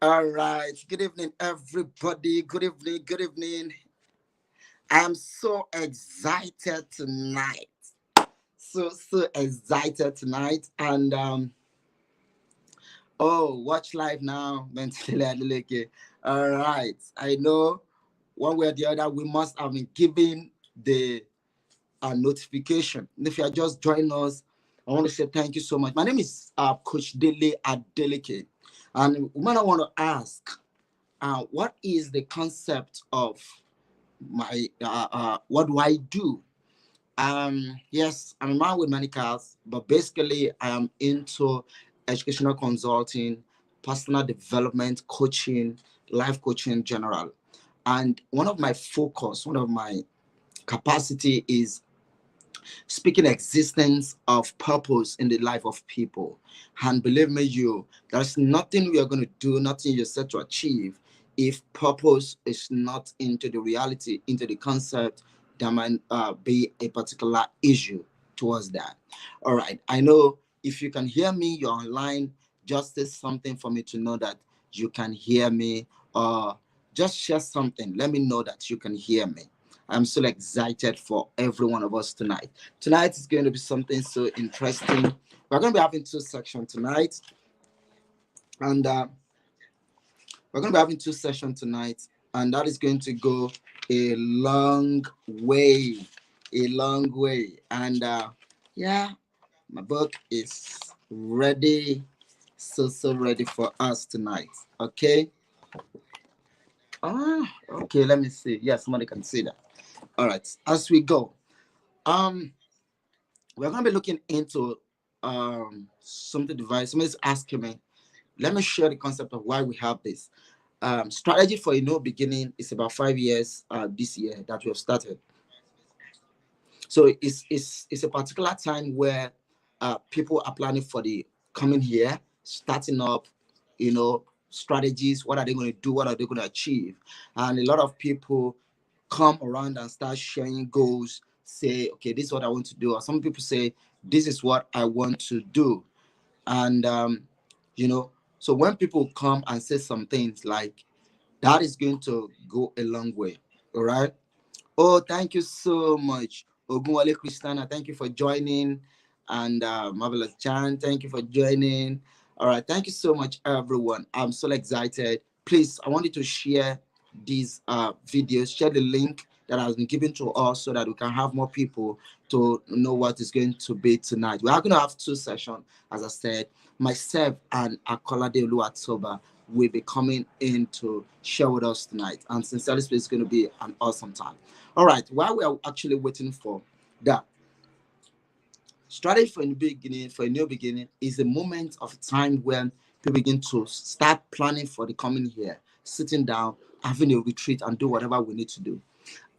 All right. Good evening, everybody. Good evening. Good evening. I'm so excited tonight. So excited tonight. And watch live now. Mentally Adeleke. All right. I know one way or the other we must have been given the notification. And if you are just joining us, I want to say thank you so much. My name is Coach Dele Adeleke. And what I want to ask, what is the concept of my what do I do? Yes, I'm a man with many cars, but basically I am into educational consulting, personal development, coaching, life coaching in general. And one of my focus, one of my capacity is speaking existence of purpose in the life of people. And believe me, there's nothing we are going to do, nothing you're set to achieve if purpose is not into the reality, into the concept. There might be a particular issue towards that. All right, I know if you can hear me, you're online. Just say something for me to know that you can hear me, or just share something. Let me know that you can hear me. I'm so excited for every one of us tonight. Tonight is going to be something so interesting. We're going to be having two sections tonight, and we're going to be having two sessions tonight, and that is going to go a long way, a long way. And yeah, my book is ready, so ready for us tonight. Okay. Okay. Let me see. Yeah, somebody can see that. All right. As we go, um, we're going to be looking into something device. Somebody's asking me. Let me share the concept of why we have this. Strategy for a new beginning is about 5 years this year that we have started. So it's a particular time where people are planning for the coming year, starting up, strategies. What are they going to do? What are they going to achieve? And a lot of people come around and start sharing goals. Say, okay, this is what I want to do. Or some people say, this is what I want to do. And you know, so when people come and say some things like that is going to go a long way. All right. Oh, thank you so much, Ogunwale Christiana. Thank you for joining, and Marvelous Chan. Thank you for joining. All right, thank you so much, everyone. I'm so excited. Please, I want you to share these videos. Share the link that has been given to us so that we can have more people to know what is going to be tonight. We are going to have two sessions, as I said. Myself and Akolade Oluwatoba will be coming in to share with us tonight. And sincerely, it's going to be an awesome time. All right, while we are actually waiting for that, strategy for a new beginning is a moment of time when people begin to start planning for the coming year, sitting down, having a retreat, and do whatever we need to do.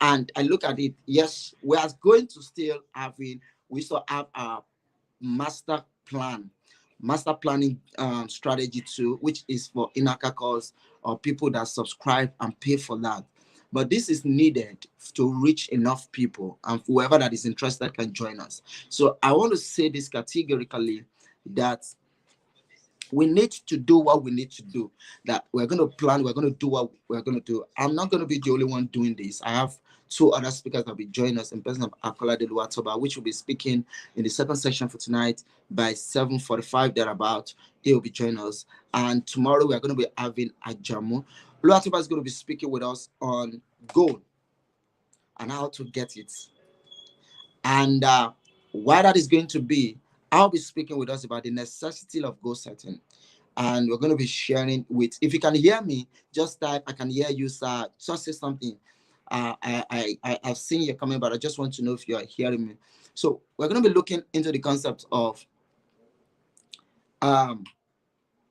And I look at it, yes, we are going to still having, we still have our master plan, master planning strategy too, which is for inaka calls or people that subscribe and pay for that. But this is needed to reach enough people, and whoever that is interested can join us. So I want to say this categorically, that we need to do what we need to do. That we're going to plan, we're going to do what we're going to do. I'm not going to be the only one doing this. I have two other speakers that will be joining us in person of Akola de Luatoba, which will be speaking in the second section for tonight by 7:45 thereabout. He will be joining us. And tomorrow we are going to be having Ajamu. Luatoba is going to be speaking with us on goal and how to get it. And why that is going to be, I'll be speaking with us about the necessity of goal setting. And we're going to be sharing with, if you can hear me, just type, I can hear you, sir. Just say something. I've seen you coming, but I just want to know if you are hearing me. So we're going to be looking into the concept of um,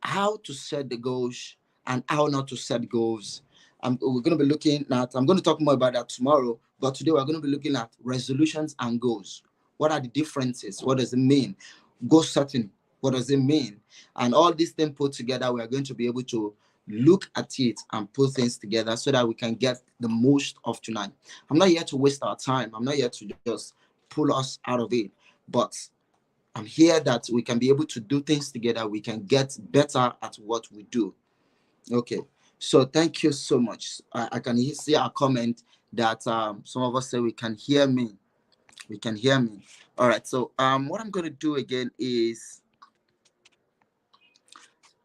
how to set the goals and how not to set goals. We're going to be looking at, I'm going to talk more about that tomorrow, but today we're going to be looking at resolutions and goals. What are the differences? What does it mean? Goal setting, what does it mean? And all these things put together, we are going to be able to look at it and put things together so that we can get the most of tonight. I'm not here to waste our time. I'm not here to just pull us out of it. But I'm here that we can be able to do things together. We can get better at what we do. Okay. So thank you so much. I can see our comment that some of us say we can hear me. We can hear me. All right. So what I'm going to do again is,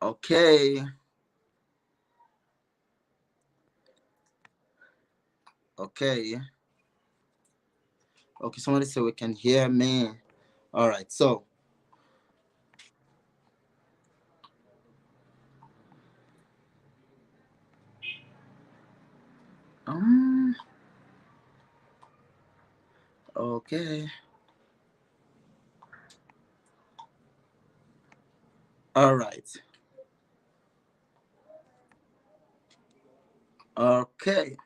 okay. Okay. Okay. Somebody say we can hear me. All right. So um okay. All right. Okay.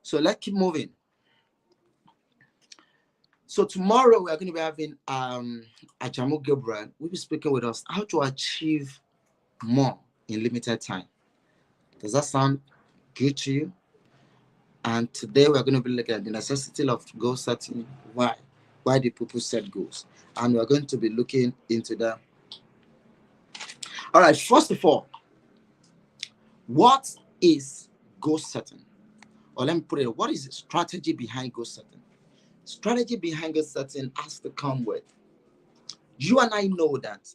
So let's keep moving. So tomorrow we are going to be having Ajamu Gabriel will be speaking with us how to achieve more in limited time. Does that sound good to you? And today we're going to be looking at the necessity of goal setting. Why do people set goals? And we're going to be looking into that. All right, first of all, what is goal setting? Or let me put it, what is the strategy behind goal setting? Strategy behind goal setting has to come with, you and I know that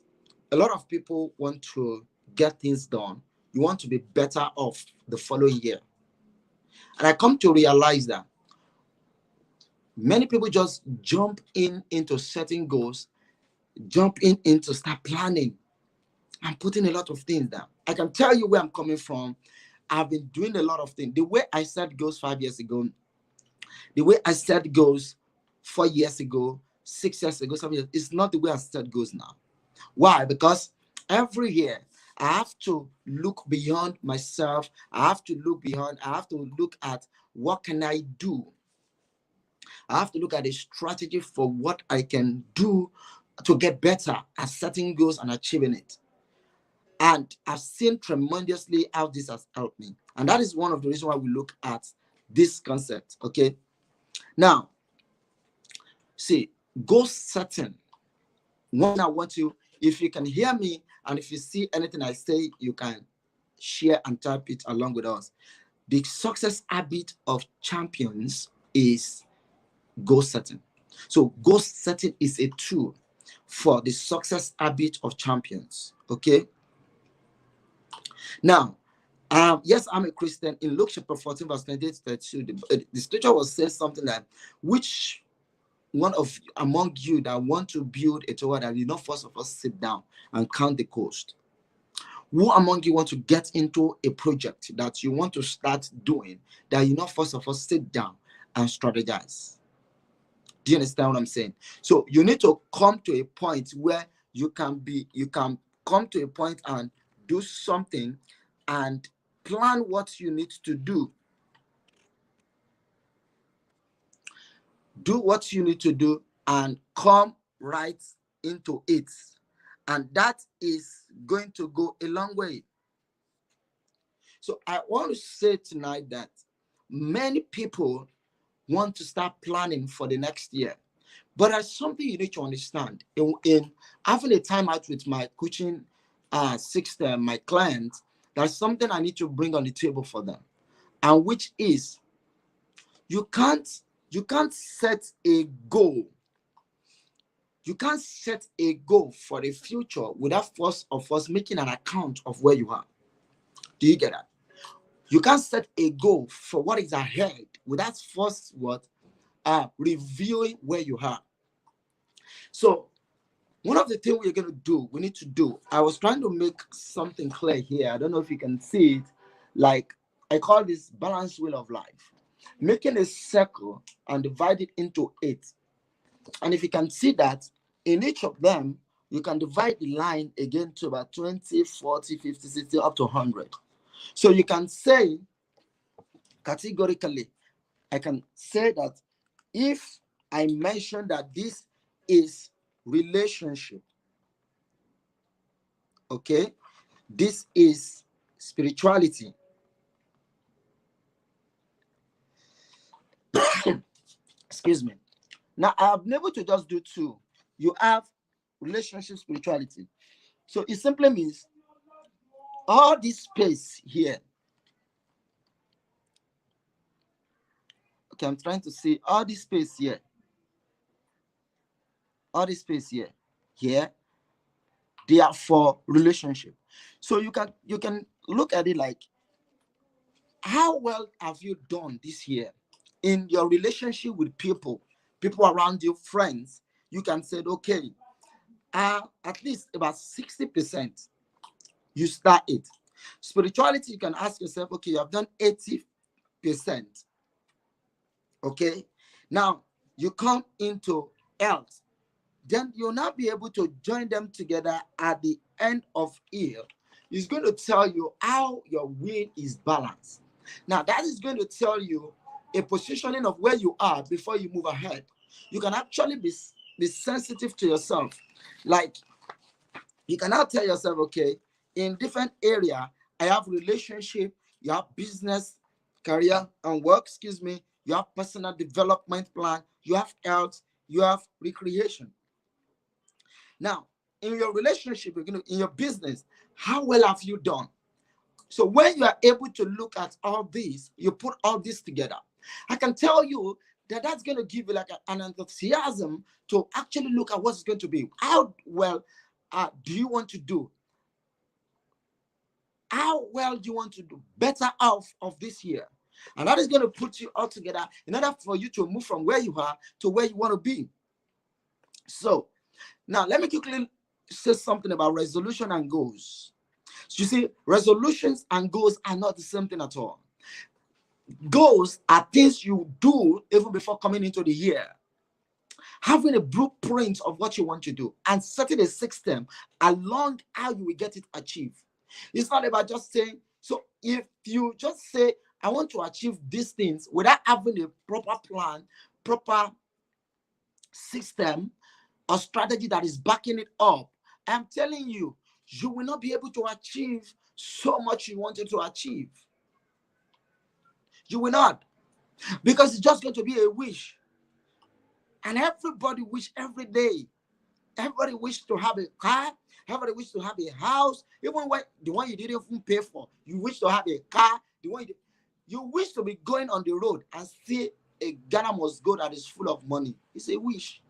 a lot of people want to get things done. You want to be better off the following year. And I come to realize that many people just jump in into setting goals, jump in into start planning and putting a lot of things down. I can tell you where I'm coming from. I've been doing a lot of things. The way I set goals 5 years ago, the way I set goals 4 years ago, 6 years ago, 7 years, it's not the way I set goals now. Why? Because every year I have to look beyond myself. I have to look beyond. I have to look at what can I do. I have to look at a strategy for what I can do to get better at setting goals and achieving it. And I've seen tremendously how this has helped me. And that is one of the reasons why we look at this concept. Okay. Now, see, goal setting. One, I want you, if you can hear me and if you see anything I say, you can share and type it along with us. The success habit of champions is goal setting. So goal setting is a tool for the success habit of champions. Okay. Now, yes, I'm a Christian. In Luke chapter 14, verse 28 to 32, the scripture was saying something like, which one of among you that want to build a tower that did not first of all sit down and count the cost? Who among you want to get into a project that you want to start doing that you not first of all sit down and strategize? Do you understand what I'm saying? So you need to come to a point where you can come to a point and do something and plan what you need to do. Do what you need to do and come right into it. And that is going to go a long way. So I want to say tonight that many people want to start planning for the next year. But there's something you need to understand. In having a time out with my coaching system, my clients, there's something I need to bring on the table for them. And which is you can't set a goal. You can't set a goal for the future without first of us making an account of where you are. Do you get that? You can't set a goal for what is ahead without first what reviewing where you are. So one of the things we're going to do, we need to do, I was trying to make something clear here. I don't know if you can see it. Like I call this balanced wheel of life. Making a circle and divide it into 8. And if you can see that in each of them, you can divide the line again to about 20, 40, 50, 60, up to 100. So you can say categorically, I can say that if I mention that this is relationship, okay, this is spirituality, excuse me. Now I have been able to just do 2. You have relationship, spirituality. So it simply means all this space here. Okay, I'm trying to see all this space here. All this space here. Here, they are for relationship. So you can look at it like, how well have you done this year in your relationship with people around you, friends? You can say, okay, at least about 60%, you start it. Spirituality, you can ask yourself, okay, you have done 80%. Okay, now you come into health, then you'll not be able to join them together at the end of year. It's going to tell you how your will is balanced. Now that is going to tell you a positioning of where you are before you move ahead. You can actually be sensitive to yourself. Like, you can now tell yourself, okay, in different area, I have relationship, you have business, career and work, excuse me, you have personal development plan, you have health, you have recreation. Now, in your relationship, in your business, how well have you done? So when you are able to look at all these, you put all this together, I can tell you that that's going to give you like an enthusiasm to actually look at what's going to be. How well do you want to do? How well do you want to do better off of this year? And that is going to put you all together in order for you to move from where you are to where you want to be. So now let me quickly say something about resolution and goals. So you see, resolutions and goals are not the same thing at all. Goals are things you do even before coming into the year. Having a blueprint of what you want to do and setting a system along how you will get it achieved. It's not about just saying, so if you just say, I want to achieve these things without having a proper plan, proper system or strategy that is backing it up, I'm telling you, you will not be able to achieve so much you wanted to achieve. You will not, because it's just going to be a wish. And everybody wish every day. Everybody wish to have a car. Everybody wish to have a house. Even when the one you didn't even pay for, you wish to have a car. The one you wish to be going on the road and see a Ghana must go that is full of money. It's a wish.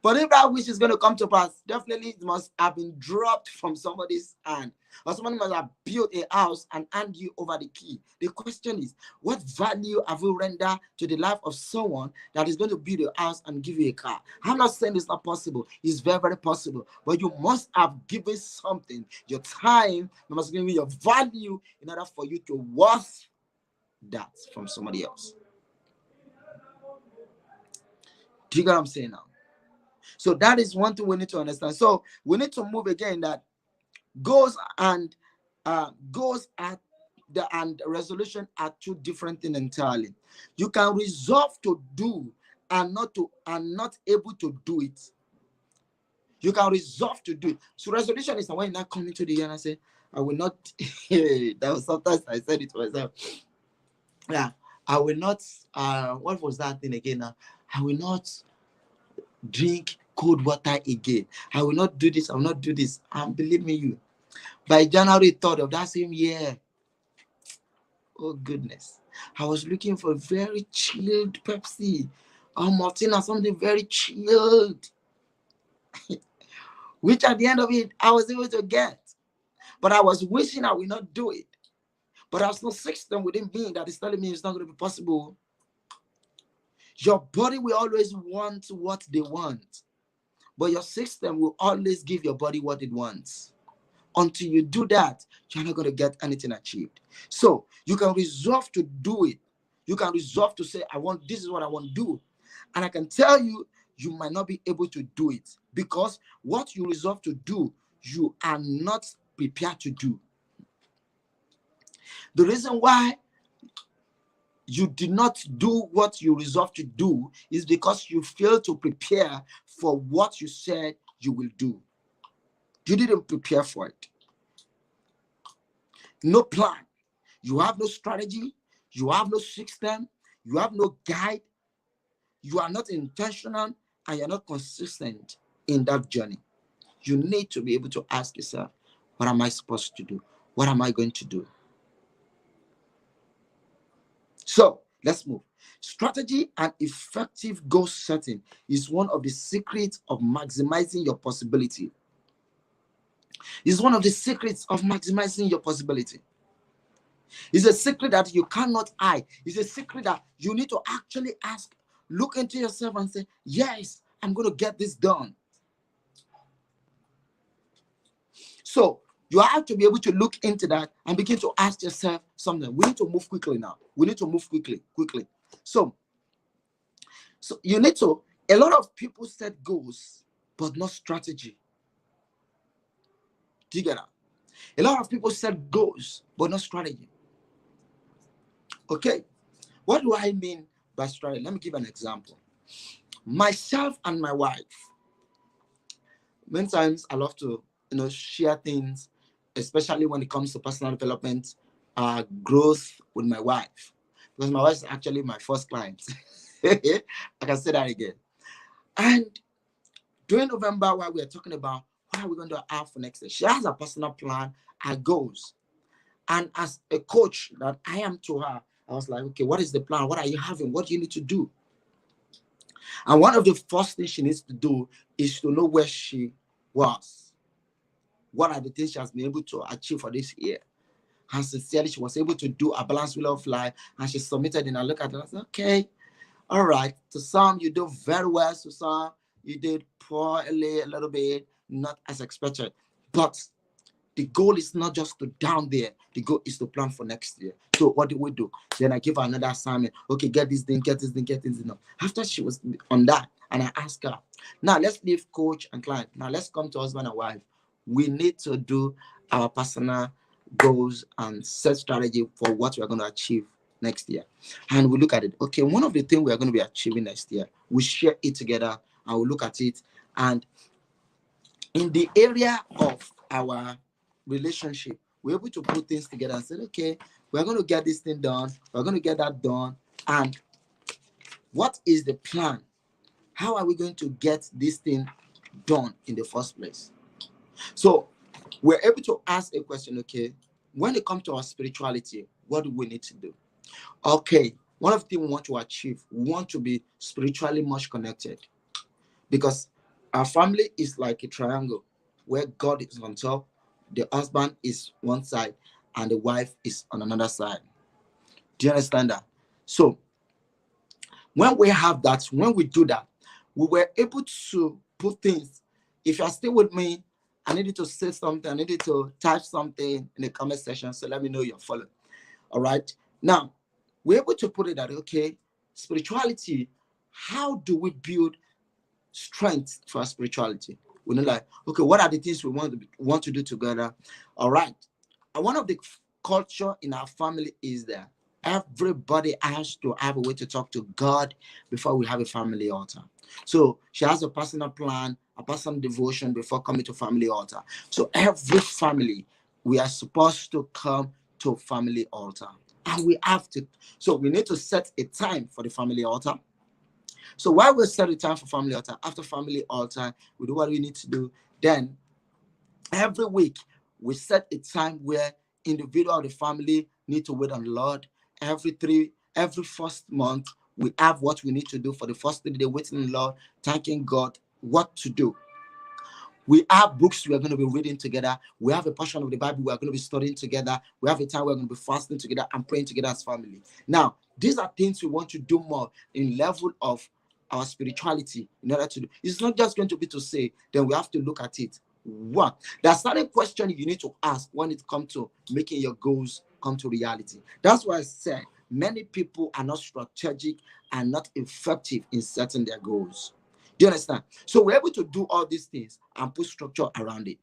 But if that wish is going to come to pass, definitely it must have been dropped from somebody's hand. Or somebody must have built a house and hand you over the key. The question is, what value have you rendered to the life of someone that is going to build a house and give you a car? I'm not saying it's not possible. It's very, very possible. But you must have given something, your time, you must give me your value in order for you to worth that from somebody else. Do you get what I'm saying now? So that is one thing we need to understand. So we need to move again that goals and resolution are two different things entirely. You can resolve to do and not able to do it. You can resolve to do it. So resolution is when you not coming to the year and I say, I will not. That was sometimes I said it to myself. Yeah, I will not. What was that thing again? Now I will not drink cold water again. I will not do this. I will not do this. And believe me, you, by January 3rd of that same year, oh goodness, I was looking for a very chilled Pepsi or Martina, something very chilled, which at the end of it, I was able to get. But I was wishing I will not do it. But there's no system within me that is telling me it's not going to be possible. Your body will always want what they want, but your system will always give your body what it wants. Until you do that, you're not going to get anything achieved. So you can resolve to do it. You can resolve to say, this is what I want to do. And I can tell you, you might not be able to do it because what you resolve to do, you are not prepared to do. The reason why you did not do what you resolved to do is because you failed to prepare for what you said you will do. You didn't prepare for it. No plan. You have no strategy. You have no system. You have no guide. You are not intentional and you're not consistent in that journey. You need to be able to ask yourself, What am I supposed to do? What am I going to do? So let's move. Strategy and effective goal setting is one of the secrets of maximizing your possibility. It's one of the secrets of maximizing your possibility. It's a secret that you cannot hide. It's a secret that you need to actually ask, look into yourself and say, yes, I'm going to get this done. So you have to be able to look into that and begin to ask yourself something. We need to move quickly now. We need to move quickly. So you need to, a lot of people set goals, but not strategy. Do you get that? A lot of people set goals, but not strategy. Okay. What do I mean by strategy? Let me give an example. Myself and my wife, many times I love to, share things, especially when it comes to personal development, growth with my wife, because my wife is actually my first client. I can say that again. And during November, while we are talking about what are we going to have for next year, she has a personal plan, her goals. And as a coach that I am to her, I was like, okay, what is the plan? What are you having? What do you need to do? And one of the first things she needs to do is to know where she was. What are the things she has been able to achieve for this year? And sincerely, she was able to do a balanced wheel of life, and she submitted. And I look at her and I said, okay, all right. To some, you do very well. To some, you did poorly a little bit, not as expected. But the goal is not just to down there. The goal is to plan for next year. So what do we do? Then I give her another assignment. Okay, get this thing, get this thing, get this thing. After she was on that, and I asked her, now let's leave coach and client. Now let's come to husband and wife. We need to do our personal goals and set strategy for what we're going to achieve next year. And we look at it. Okay, one of the things we are going to be achieving next year, we share it together and we look at it. And in the area of our relationship, we're able to put things together and say, okay, we're going to get this thing done, we're going to get that done. And what is the plan? How are we going to get this thing done in the first place? So we're able to ask a question, okay, when it comes to our spirituality, what do we need to do? Okay, one of the things we want to achieve, we want to be spiritually much connected, because our family is like a triangle where God is on top, the husband is one side, and the wife is on another side. Do you understand that? So when we have that, when we do that, we were able to put things. If you are still with me, I needed to say something, I needed to type something in the comment section, so let me know you're following. All right. Now, we're able to put it that, okay, spirituality, how do we build strength for our spirituality? We know, like, okay, what are the things we want to do together? All right. And one of the culture in our family is that everybody has to have a way to talk to God before we have a family altar. So she has a personal plan, a personal devotion before coming to family altar. So every family, we are supposed to come to family altar. And we have to, so we need to set a time for the family altar. So while we set a time for family altar, after family altar, we do what we need to do. Then every week, we set a time where individual of the family need to wait on the Lord. Every first month, we have what we need to do for the first 3 days, waiting on the Lord, thanking God, what to do. We have books we are going to be reading together. We have a portion of the Bible we are going to be studying together. We have a time we're going to be fasting together and praying together as family. Now, these are things we want to do more in level of our spirituality in order to do. It's not just going to be to say, then we have to look at it. What? There's certain question you need to ask when it comes to making your goals come to reality. That's why I said many people are not strategic and not effective in setting their goals. Do you understand? So we're able to do all these things and put structure around it.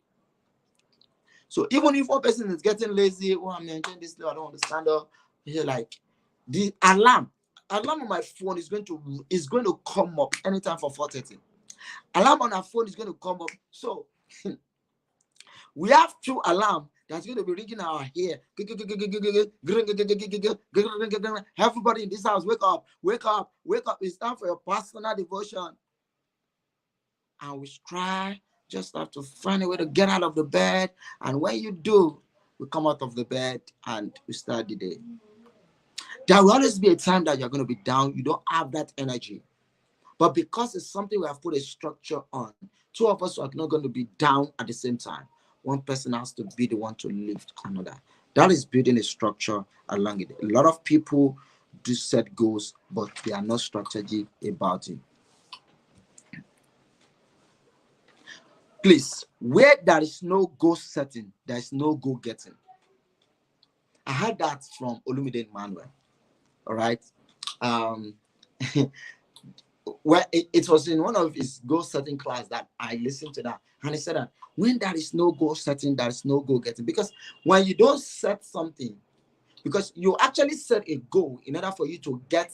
So even if one person is getting lazy, oh, I'm enjoying this, I don't want to stand up. You're like, the alarm on my phone is going to come up anytime for 4:30. Alarm on our phone is going to come up. So we have 2 alarms that's going to be ringing our ear. Everybody in this house, wake up, wake up, wake up. It's time for your personal devotion. And we try just have to find a way to get out of the bed. And when you do, we come out of the bed and we start the day. There will always be a time that you're going to be down. You don't have that energy. But because it's something we have put a structure on, two of us are not going to be down at the same time. One person has to be the one to lift another. That is building a structure along it. A lot of people do set goals, but they are not strategic about it. Please, where there is no goal setting, there is no goal getting. I heard that from Olumide Emmanuel. All right. Um, where it was in one of his goal setting class that I listened to that, and he said that when there is no goal setting, there is no goal getting. Because when you don't set something, because you actually set a goal in order for you to get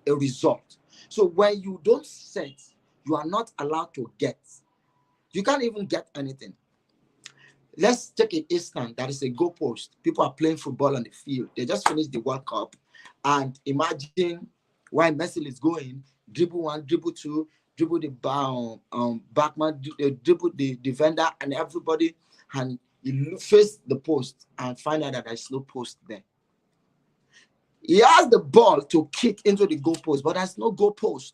a result. So when you don't set, you are not allowed to get. You can't even get anything. Let's take an instance that is a goalpost. People are playing football on the field. They just finished the World Cup, and imagine why Messi is going, dribble one, dribble two, dribble the backman, dribble the defender and everybody, and you face the post and find out that there's no post there. He has the ball to kick into the goalpost, but there's no goalpost.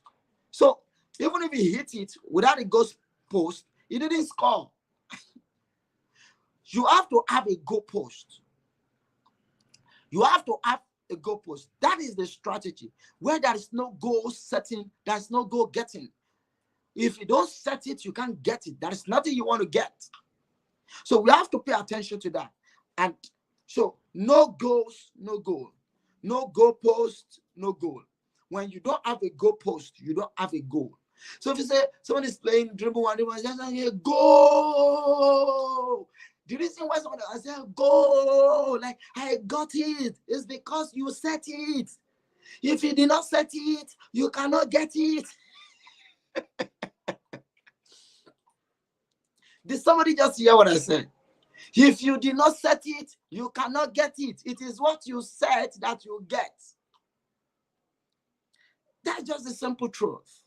So even if he hit it without a goalpost, he didn't score. You have to have a goalpost. You have to have a goalpost. That is the strategy. Where there is no goal setting, there is no goal getting. If you don't set it, you can't get it. There is nothing you want to get. So we have to pay attention to that. And so no goals, no goal. No goalpost, no goal. When you don't have a goalpost, you don't have a goal. So if you say someone is playing dribble one, just say go. The reason why someone I say go, like I got it, is because you set it. If you did not set it, you cannot get it. Did somebody just hear what I said? If you did not set it, you cannot get it. It is what you set that you get. That's just the simple truth.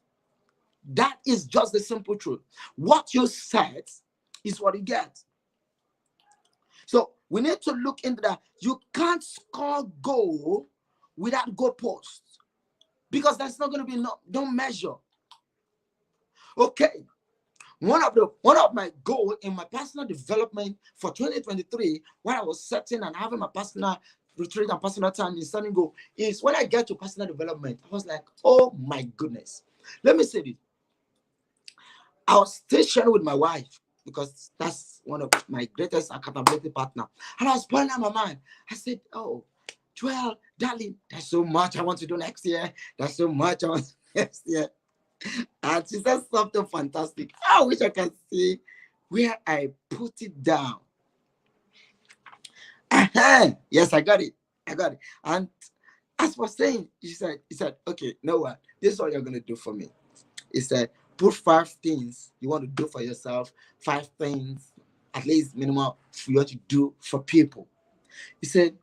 That is just the simple truth. What you set is what you get. So we need to look into that. You can't score goal without goalposts, because that's not going to be don't measure. Okay. One of my goals in my personal development for 2023, when I was setting and having my personal retreat and personal time in setting goal, is when I get to personal development, I was like, oh my goodness. Let me say this. I was still sharing with my wife, because that's one of my greatest accountability partner. And I was pouring out my mind. I said, oh, Joel, darling, there's so much I want to do next year. There's so much I want to do next year. And she said something fantastic. I wish I can see where I put it down. Yes, I got it. I got it. And as for saying, he said, okay, know what? This is what you're going to do for me. He said, put 5 things you want to do for yourself, 5 things, at least minimum, for you to do for people. He said,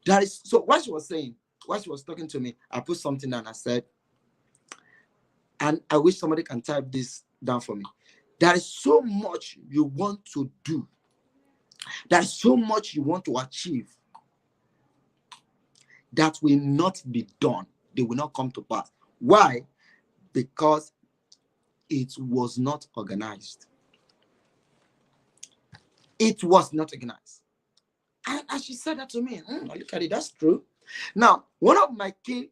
that is, so what she was saying, while she was talking to me, I put something down. I said, and I wish somebody can type this down for me. There is so much you want to do. There is so much you want to achieve that will not be done. They will not come to pass. Why? Because it was not organized. It was not organized. And as she said that to me, I look at it, that's true. Now, one of my key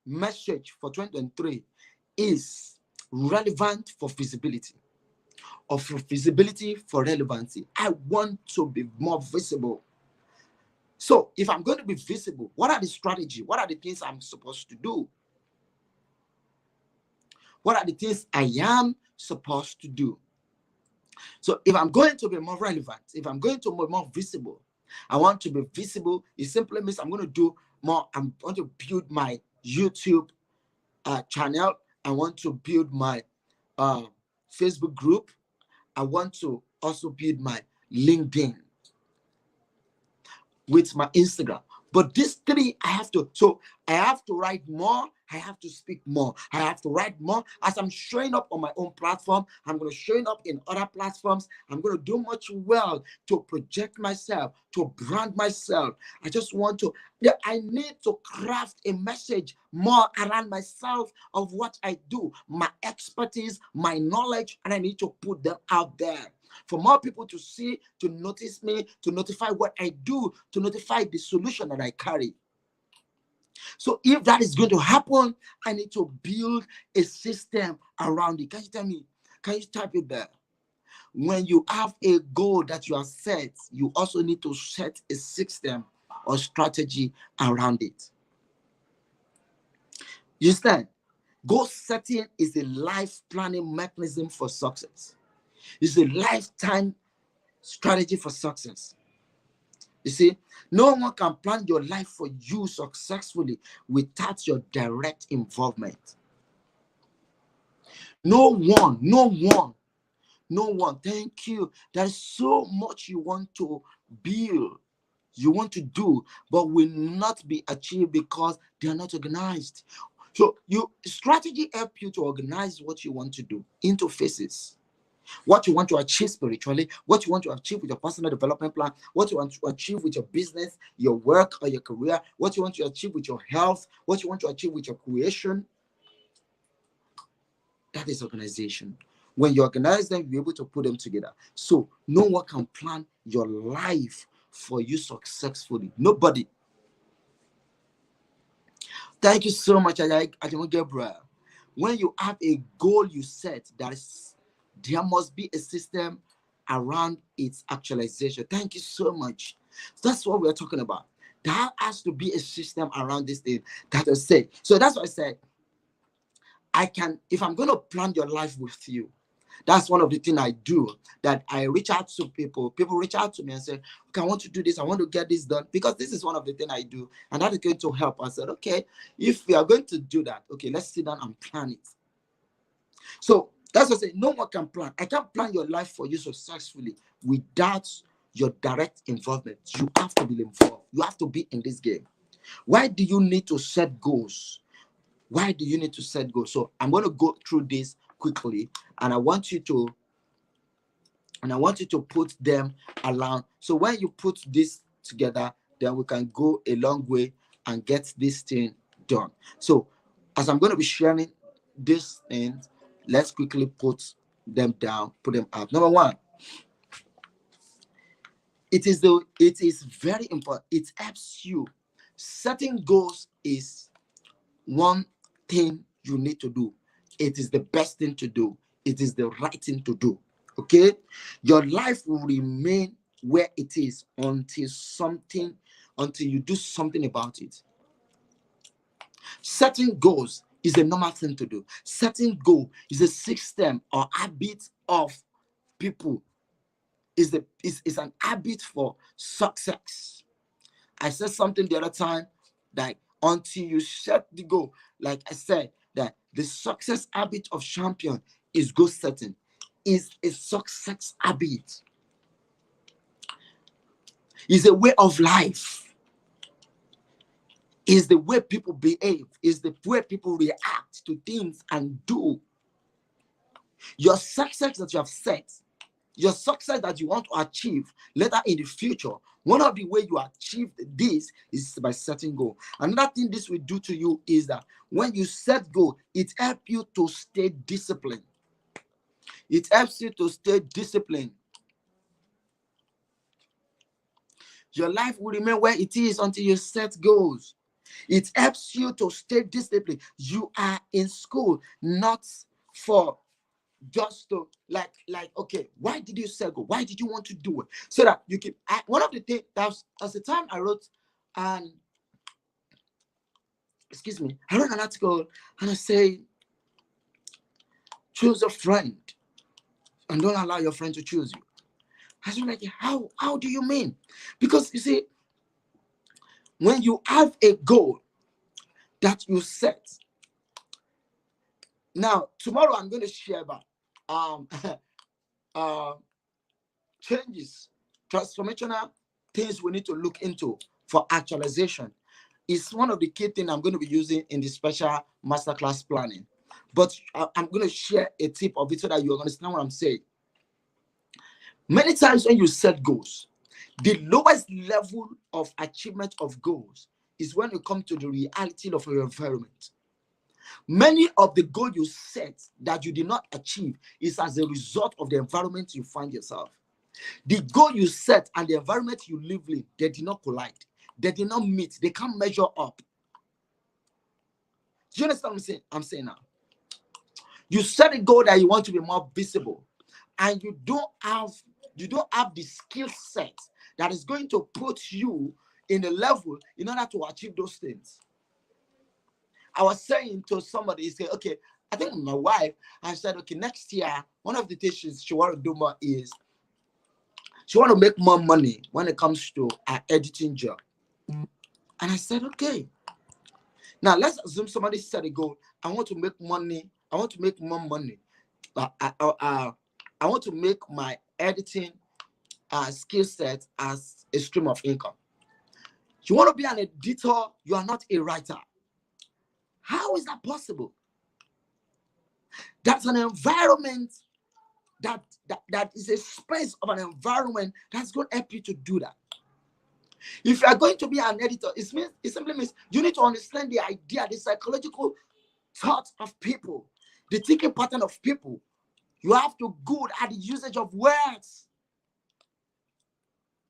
message for 2023 is relevant for visibility, or for visibility for relevancy. I want to be more visible. So if I'm going to be visible, what are the strategies? What are the things I'm supposed to do? What are the things I am supposed to do? So if I'm going to be more relevant, if I'm going to be more visible, I want to be visible. It simply means I'm going to do more. I'm going to build my YouTube channel. I want to build my Facebook group. I want to also build my LinkedIn with my Instagram. But these 3, I have to. So I have to write more. I have to speak more. I have to write more. As I'm showing up on my own platform, I'm going to showing up in other platforms. I'm going to do much well to project myself, to brand myself. I just want to, yeah, I need to craft a message more around myself of what I do, my expertise, my knowledge, and I need to put them out there for more people to see, to notice me, to notify what I do, to notify the solution that I carry. So if that is going to happen, I need to build a system around it. Can you tell me? Can you type it there? When you have a goal that you have set, you also need to set a system or strategy around it. You understand? Goal setting is a life planning mechanism for success. It's a lifetime strategy for success. You see, no one can plan your life for you successfully without your direct involvement. No one, no one, no one. Thank you. There's so much you want to build, you want to do, but will not be achieved because they are not organized. So you strategy help you to organize what you want to do into phases. What you want to achieve spiritually, what you want to achieve with your personal development plan, what you want to achieve with your business, your work, or your career, what you want to achieve with your health, what you want to achieve with your creation. That is organization. When you organize them, you're able to put them together. So no one can plan your life for you successfully. Nobody. Thank you so much, Ajay Gabriel. When you have a goal you set, there must be a system around its actualization. Thank you so much. That's what we're talking about. There has to be a system around this thing that I say. So that's what I said. I can, if I'm going to plan your life with you, that's one of the things I do, that I reach out to people. People reach out to me and say, okay, I want to do this. I want to get this done, because this is one of the things I do. And that is going to help. I said, okay, if we are going to do that, okay, let's sit down and plan it. So that's what I say. No one can plan. I can't plan your life for you successfully without your direct involvement. You have to be involved. You have to be in this game. Why do you need to set goals? Why do you need to set goals? So I'm going to go through this quickly, and I want you to put them around. So when you put this together, then we can go a long way and get this thing done. So as I'm going to be sharing this thing, let's quickly put them down, put them out. Number one, it is very important. It helps you. Setting goals is one thing you need to do. It is the best thing to do. It is the right thing to do. Okay? Your life will remain where it is until you do something about it. Setting goals is a normal thing to do. Setting goal is a system or habit of people. Is an habit for success. I said something the other time, that until you set the goal, like I said, that the success habit of champion is goal setting, is a success habit, is a way of life, is the way people behave, is the way people react to things and do. Your success that you have set, your success that you want to achieve later in the future, one of the way you achieve this is by setting goal. Another thing this will do to you is that when you set goal, it helps you to stay disciplined. It helps you to stay disciplined. Your life will remain where it is until you set goals. It helps you to stay disciplined. You are in school not for just to like okay, why did you set goal? Why did you want to do it? So that you can. One of the things that was the time I wrote, and I wrote an article and I say, choose a friend and don't allow your friend to choose you. I was like, how do you mean? Because you see, when you have a goal that you set, now tomorrow I'm going to share about changes, transformational things we need to look into for actualization. It's one of the key things I'm going to be using in the special masterclass planning. But I'm going to share a tip of it so that you understand what I'm saying. Many times when you set goals, the lowest level of achievement of goals is when you come to the reality of your environment. Many of the goals you set that you did not achieve is as a result of the environment you find yourself. The goal you set and the environment you live in, they did not collide. They did not meet. They can't measure up. Do you understand what I'm saying now? You set a goal that you want to be more visible, and you don't have the skill set that is going to put you in a level in order to achieve those things. I was saying to somebody, say, okay, I think my wife, I said, okay, next year, one of the things she want to do more is she want to make more money when it comes to her editing job. And I said, okay. Now let's assume somebody set a goal. I want to make money. I want to make more money. I want to make my editing skill set as a stream of income. You want to be an editor, you are not a writer. How is that possible? That's an environment that is a space of an environment that's going to help you to do that. If you are going to be an editor, it simply means you need to understand the idea, the psychological thought of people, the thinking pattern of people. You have to good at the usage of words.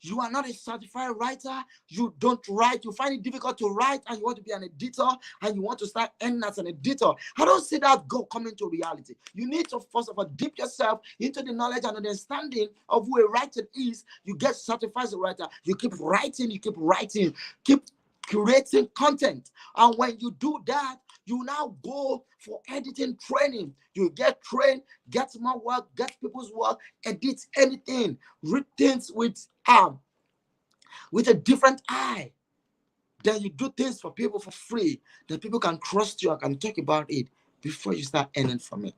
You are not a certified writer. You don't write. You find it difficult to write, and you want to be an editor, and you want to start earning as an editor. I don't see that goal coming to reality. You need to first of all dip yourself into the knowledge and understanding of who a writer is. You get certified as a writer. You keep writing. You keep writing. Keep creating content. And when you do that, you now go for editing training. You get trained, get more work, get people's work, edit anything, read things with a different eye. Then you do things for people for free, that people can trust you and can talk about it before you start earning from it.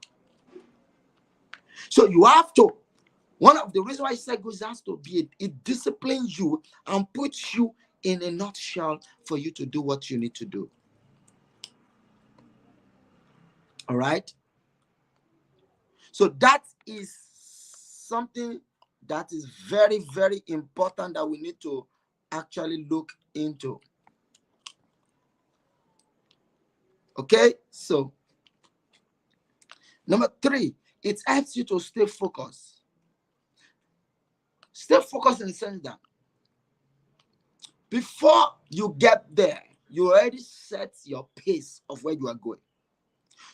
So you have to, one of the reasons why I said goals has to be, it disciplines you and puts you in a nutshell for you to do what you need to do. All right. So that is something that is very, very important that we need to actually look into. Okay. So number 3, it helps you to stay focused. Stay focused in the sense that before you get there, you already set your pace of where you are going.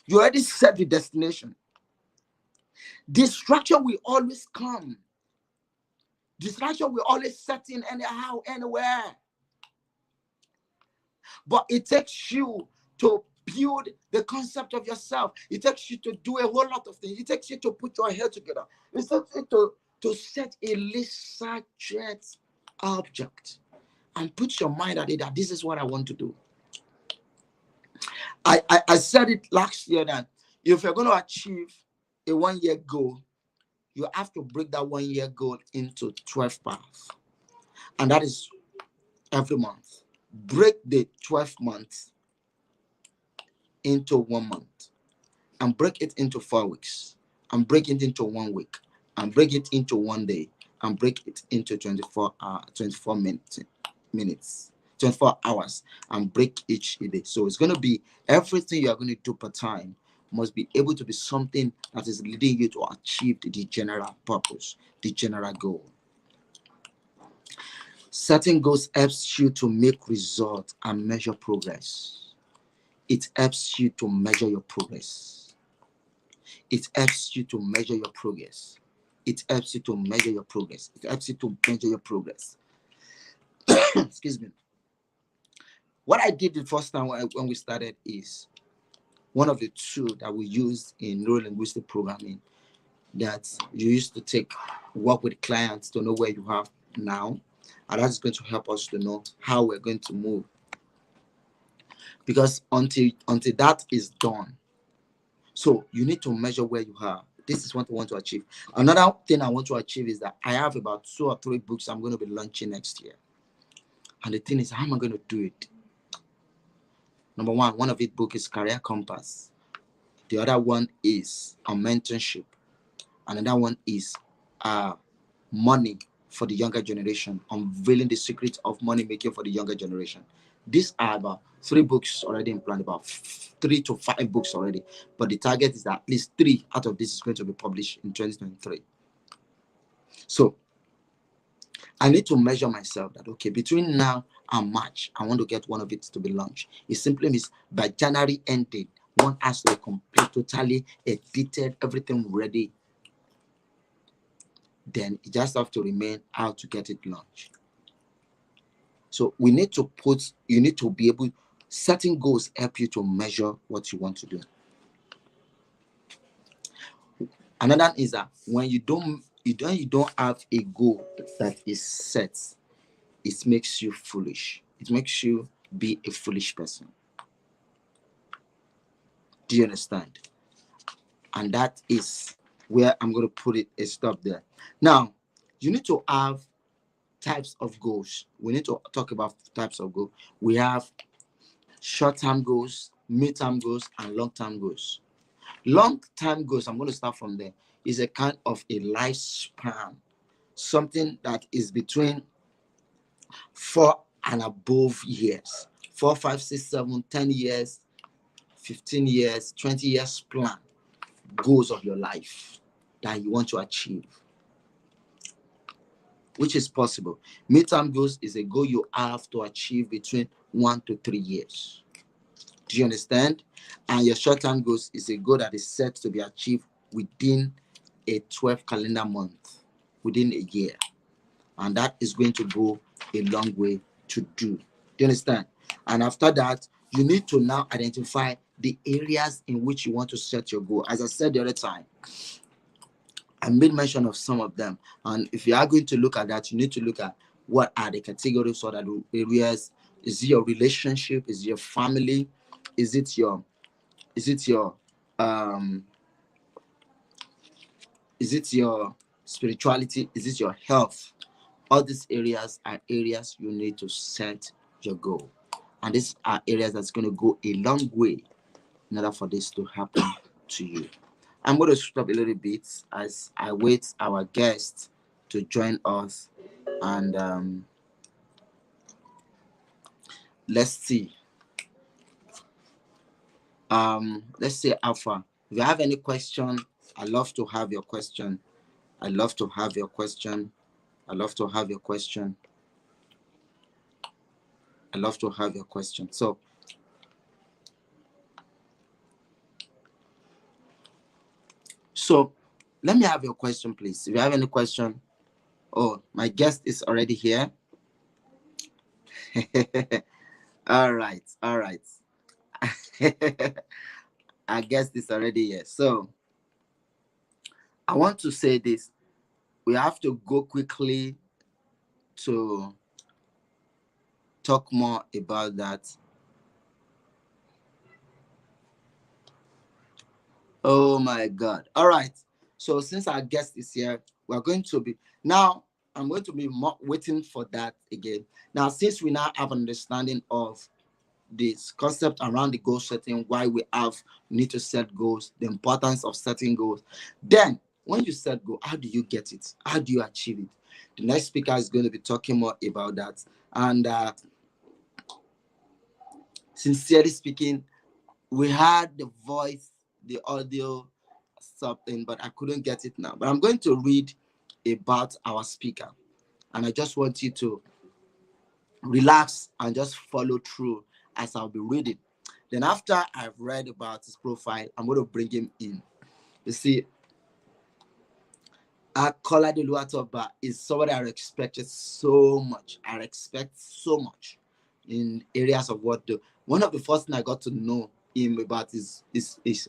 You already set the destination. Distraction will always come. Distraction will always set in anyhow, anywhere. But it takes you to build the concept of yourself. It takes you to do a whole lot of things. It takes you to put your head together. It takes you to set a researched object and put your mind at it that this is what I want to do. I said it last year that if you're going to achieve a 1-year goal, you have to break that 1-year goal into 12 parts. And that is every month. Break the 12 months into 1 month, and break it into 4 weeks, and break it into 1 week, and break it into 1 day, and break it into 24 minutes, 24 hours, and break each day. So it's going to be everything you are going to do per time must be able to be something that is leading you to achieve the general purpose, the general goal. Setting goals helps you to make results and measure progress. It helps you to measure your progress. It helps you to measure your progress. It helps you to measure your progress. It helps you to measure your progress. Excuse me. What I did the first time when we started is one of the tools that we used in neuro-linguistic programming that you used to work with clients to know where you have now. And that's going to help us to know how we're going to move. Because until that is done, so you need to measure where you are. This is what I want to achieve. Another thing I want to achieve is that I have about 2 or 3 books I'm going to be launching next year. And the thing is, how am I going to do it? Number one of it book is Career Compass. The other one is on mentorship. Another one is money for the younger generation, unveiling the secret of money making for the younger generation. These are about 3 books already in plan, about 3 to 5 books already. But the target is that at least 3 out of this is going to be published in 2023. So I need to measure myself that, okay, between now and March, I want to get one of it to be launched. It simply means by January ending, one has to be complete, totally edited, everything ready. Then it just have to remain how to get it launched. So we need to you need to be able, setting goals help you to measure what you want to do. Another is that when you don't have a goal that is set, it makes you foolish. It makes you be a foolish person. Do you understand? And that is where I'm going to put it a stop there. Now, you need to have types of goals. We need to talk about types of goals. We have short-term goals, mid-term goals, and long-term goals. Long-term goals, I'm going to start from there, is a kind of a lifespan, something that is between 4 and above years, 4, 5, 6, 7, 10 years, 15 years, 20 years plan, goals of your life that you want to achieve, which is possible. Midterm goals is a goal you have to achieve between 1 to 3 years. Do you understand? And your short-term goals is a goal that is set to be achieved within a 12 calendar month, within a year. And that is going to go a long way to do. Do you understand? And after that, you need to now identify the areas in which you want to set your goal. As I said the other time, I made mention of some of them. And if you are going to look at that, you need to look at what are the categories or the areas. Is it your relationship? Is it your family? Is it your spirituality? Is it your health? All these areas are areas you need to set your goal. And these are areas that's going to go a long way in order for this to happen to you. I'm going to stop a little bit as I wait our guest to join us. And let's see. Let's say Alpha. If you have any question, I love to have your question. I love to have your question. I love to have your question. I love to have your question. So let me have your question, please. If you have any question. Oh, my guest is already here. All right. Our guest is already here. So I want to say this. We have to go quickly to talk more about that. Oh my God. All right. So since our guest is here, we're going to be now. I'm going to be waiting for that again. Now, since we now have an understanding of this concept around the goal setting, why we need to set goals, the importance of setting goals. Then, when you set goal, how do you get it? How do you achieve it? The next speaker is going to be talking more about that. And sincerely speaking, we had the voice, the audio, something, but I couldn't get it now. But I'm going to read about our speaker, and I just want you to relax and just follow through as I'll be reading. Then after I've read about his profile, I'm going to bring him in. You see, Kola Luatoba is somebody I respected so much. I respect so much in areas of what do. One of the first things I got to know him about is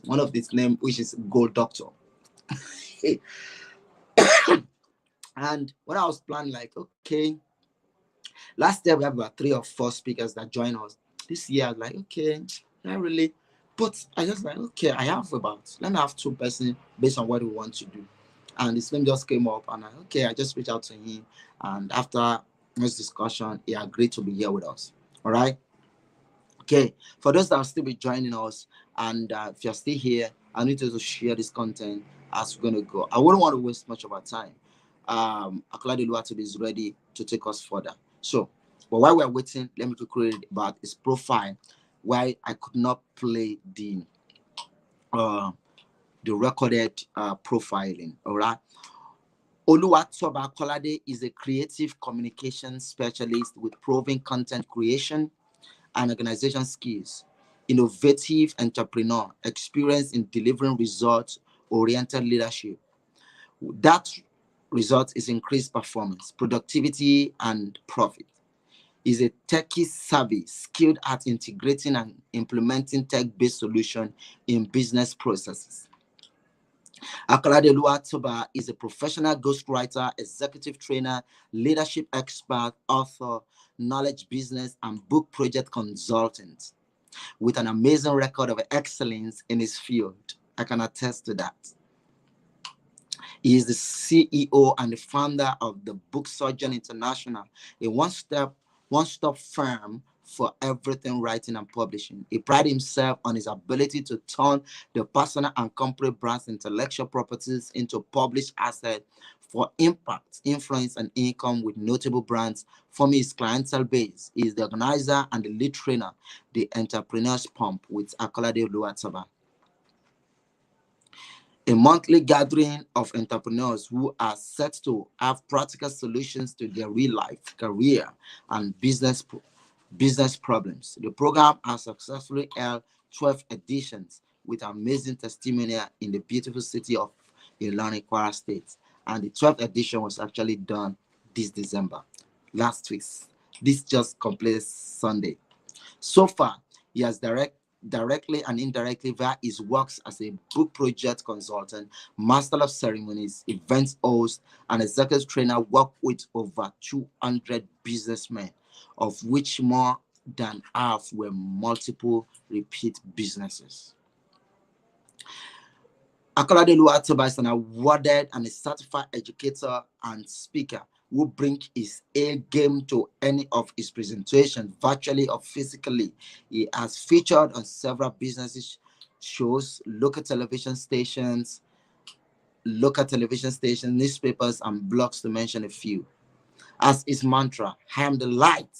one of his name, which is Gold Doctor. And when I was planning, like, okay, last year we have about 3 or 4 speakers that join us. This year I was like, okay, not really. But I just like, okay, let me have 2 persons based on what we want to do. And his name just came up, and I just reached out to him. And after this discussion, he agreed to be here with us. All right. Okay, for those that will still be joining us, and if you're still here, I need you to share this content as we're going to go. I wouldn't want to waste much of our time. Akolade Luatobi is ready to take us further. So, but while we're waiting, let me quickly read about his profile. Why I could not play uh, the recorded profiling. All right. Oluwatoba Kolade is a creative communication specialist with proven content creation and organization skills, innovative entrepreneur, experience in delivering results-oriented leadership. That result is increased performance, productivity, and profit. Is a techie savvy, skilled at integrating and implementing tech-based solutions in business processes. Akolade Oluwatoba is a professional ghostwriter, executive trainer, leadership expert, author, knowledge business, and book project consultant with an amazing record of excellence in his field. I can attest to that. He is the CEO and the founder of the Book Surgeon International, a one-stop firm for everything writing and publishing. He prides himself on his ability to turn the personal and corporate brands' intellectual properties into published assets for impact, influence, and income with notable brands. Forming his clientele base, he is the organizer and the lead trainer, the Entrepreneur's Pump with Akolade Oluwatoba, a monthly gathering of entrepreneurs who are set to have practical solutions to their real life, career, and business problems. The program has successfully held 12 editions with amazing testimonial in the beautiful city of Ilorin, Kwara State. And the 12th edition was actually done this December, last week. This just completed Sunday. So far, he has directly and indirectly via his works as a book project consultant, master of ceremonies, events host, and executive trainer, worked with over 200 businessmen, of which more than half were multiple repeat businesses. Akolade Oluwatoba is an awarded and a certified educator and speaker who brings his A game to any of his presentations, virtually or physically. He has featured on several business shows, local television stations, newspapers, and blogs, to mention a few. As his mantra, I am the light,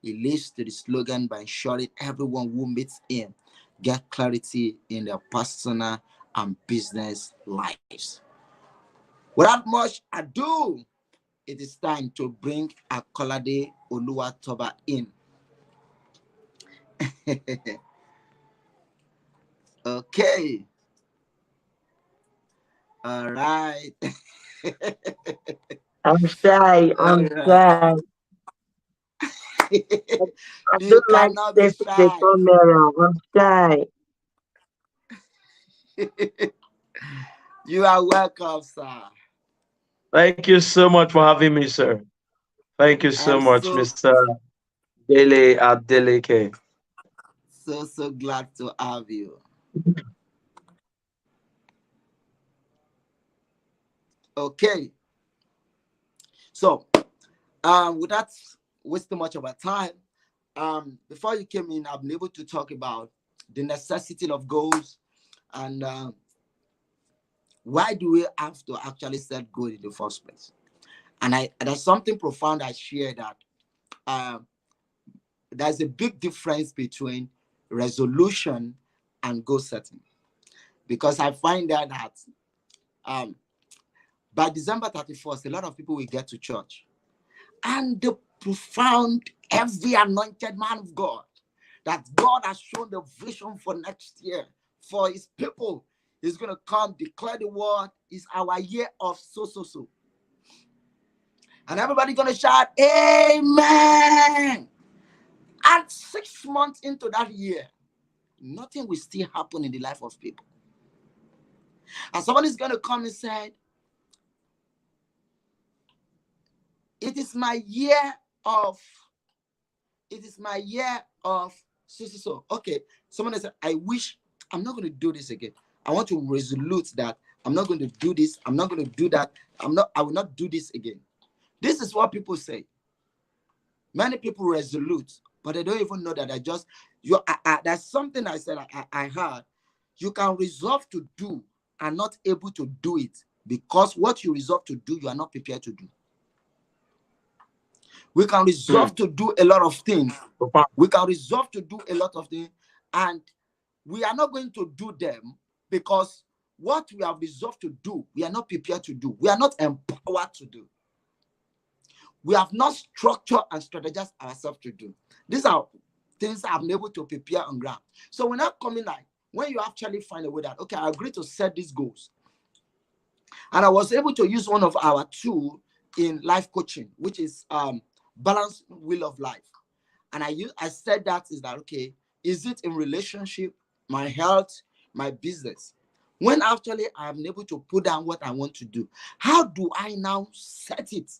he lives to the slogan by ensuring everyone who meets him get clarity in their personal and business lives. Without much ado, it is time to bring Akolade Oluwatoba in. Okay. All right. I'm shy. All I'm right. shy. I You don't like cannot be facing the shy. camera. I'm shy. You are welcome, sir. Thank you so much for having me, sir. Thank you so I'm much, so Mr. Dele Adeleke. so glad to have you. Okay. So without wasting much of our time, before you came in, I've been able to talk about the necessity of goals and why do we have to actually set goals in the first place. And there's something profound I share that um, there's a big difference between resolution and goal setting, because I find out that um, by December 31st, a lot of people will get to church, and the profound, heavy, anointed man of God that God has shown the vision for next year for his people is going to come, declare the word, is our year of so. And everybody going to shout, Amen. And 6 months into that year, nothing will still happen in the life of people. And somebody's going to come and say, it is my year of, so. Okay. Someone said, I wish I'm not going to do this again. I want to resolute that I'm not going to do this. I'm not going to do that. I will not do this again. This is what people say. Many people resolute, but they don't even know that I just that's something I said I heard. You can resolve to do and not able to do it because what you resolve to do, you are not prepared to do. We can resolve Hmm. to do a lot of things. Profound. We can resolve to do a lot of things, and we are not going to do them because what we have resolved to do, we are not prepared to do. We are not empowered to do. We have not structured and strategized ourselves to do. These are things I've been able to prepare on ground. So we're not coming like when you actually find a way that, okay, I agree to set these goals. And I was able to use one of our tools in life coaching, which is balanced wheel of life. And I said that is that, okay, is it in relationship, my health, my business? When actually I'm able to put down what I want to do, how do I now set it?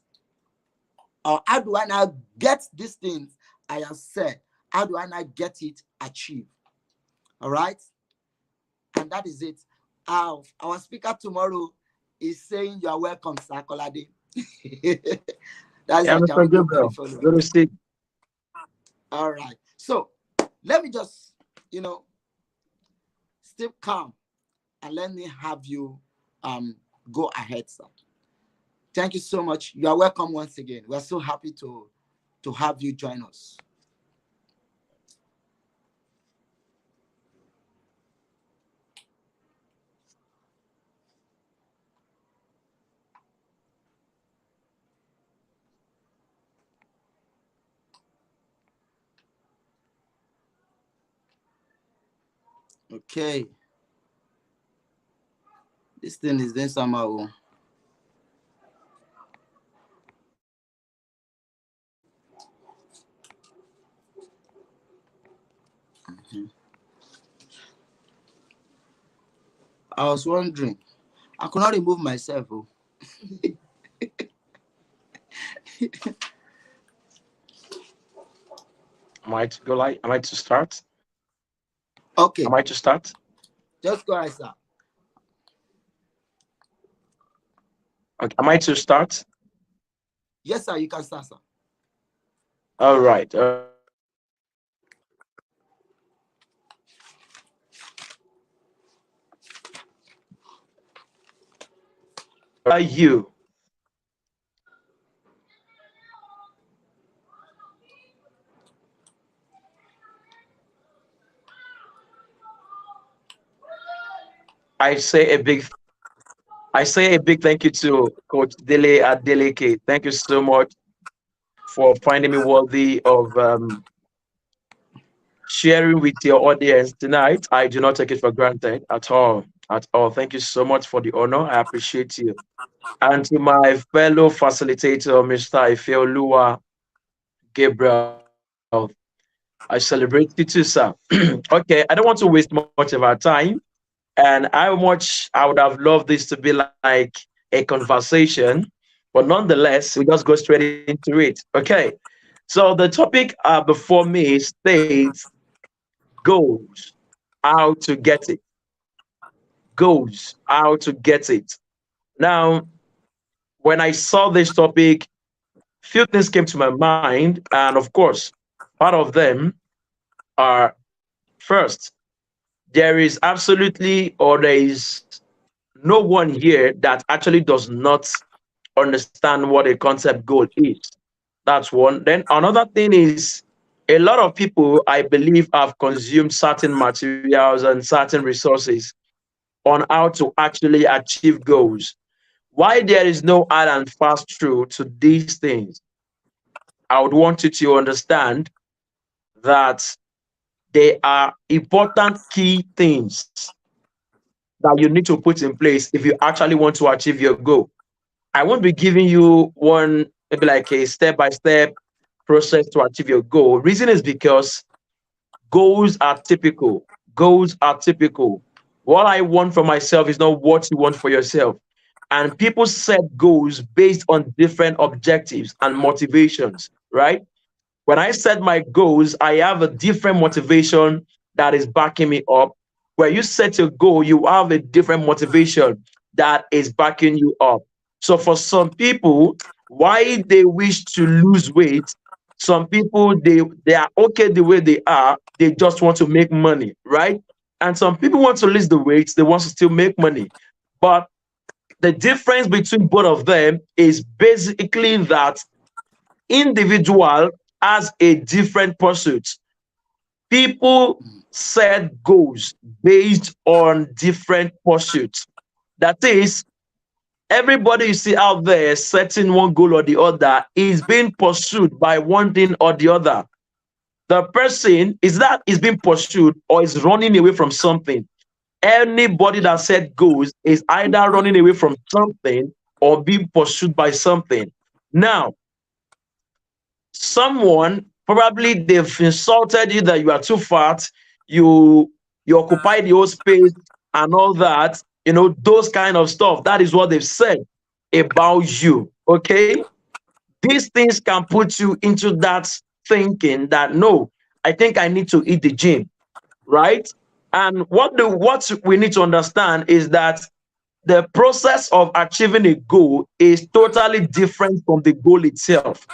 Or how do I now get these things I have said? How do I now get it achieved? All right. And that is it. Our speaker tomorrow is saying you are welcome, Sir Kolade. That's Yeah, a Mr. Jawanjo Gabriel. Bonifolo. Good to see. All right. So let me just, stay calm and let me have you go ahead, sir. Thank you so much. You are welcome once again. We're so happy to have you join us. Okay. This thing is then somehow. I was wondering. I could not remove myself. Oh. Am I to start? Okay. Am I to start? Just go ahead, sir. Okay. Am I to start? Yes, sir. You can start, sir. All right. All right. Where are you? I say a big I say a big thank you to Coach Dele Adeleke. Thank you so much for finding me worthy of sharing with your audience tonight. I do not take it for granted at all. At all. Thank you so much for the honor. I appreciate you. And to my fellow facilitator, Mr. Ifeoluwa Gabriel, I celebrate you too, sir. Okay, I don't want to waste much of our time. And I would have loved this to be like a conversation, but nonetheless, we just go straight into it. Okay. So the topic before me states goals, how to get it. Goals, how to get it. Now, when I saw this topic, few things came to my mind, and of course, part of them are first, there is absolutely or there is no one here that actually does not understand what a concept goal is. That's one. Then another thing is a lot of people, I believe, have consumed certain materials and certain resources on how to actually achieve goals. Why there is no hard and fast truth to these things, I would want you to understand that they are important key things that you need to put in place if you actually want to achieve your goal. I won't be giving you one, maybe like a step by step process to achieve your goal. Reason is because goals are typical. Goals are typical. What I want for myself is not what you want for yourself. And people set goals based on different objectives and motivations, right? When I set my goals, I have a different motivation that is backing me up. Where you set your goal, you have a different motivation that is backing you up. So for some people, why they wish to lose weight Some people they are okay the way they are. They just want to make money, right? And some people want to lose the weight. They want to still make money. But the difference between both of them is basically that individual has a different pursuit. People set goals based on different pursuits. That is, everybody you see out there setting one goal or the other is being pursued by one thing or the other. The person is that is being pursued or is running away from something. Anybody that set goals is either running away from something or being pursued by something. Now, someone probably they've insulted you that you are too fat, you you occupy the whole space and all that, those kind of stuff. That is what they've said about you. Okay, these things can put you into that thinking that no, I think I need to eat the gym, right? And what we need to understand is that the process of achieving a goal is totally different from the goal itself.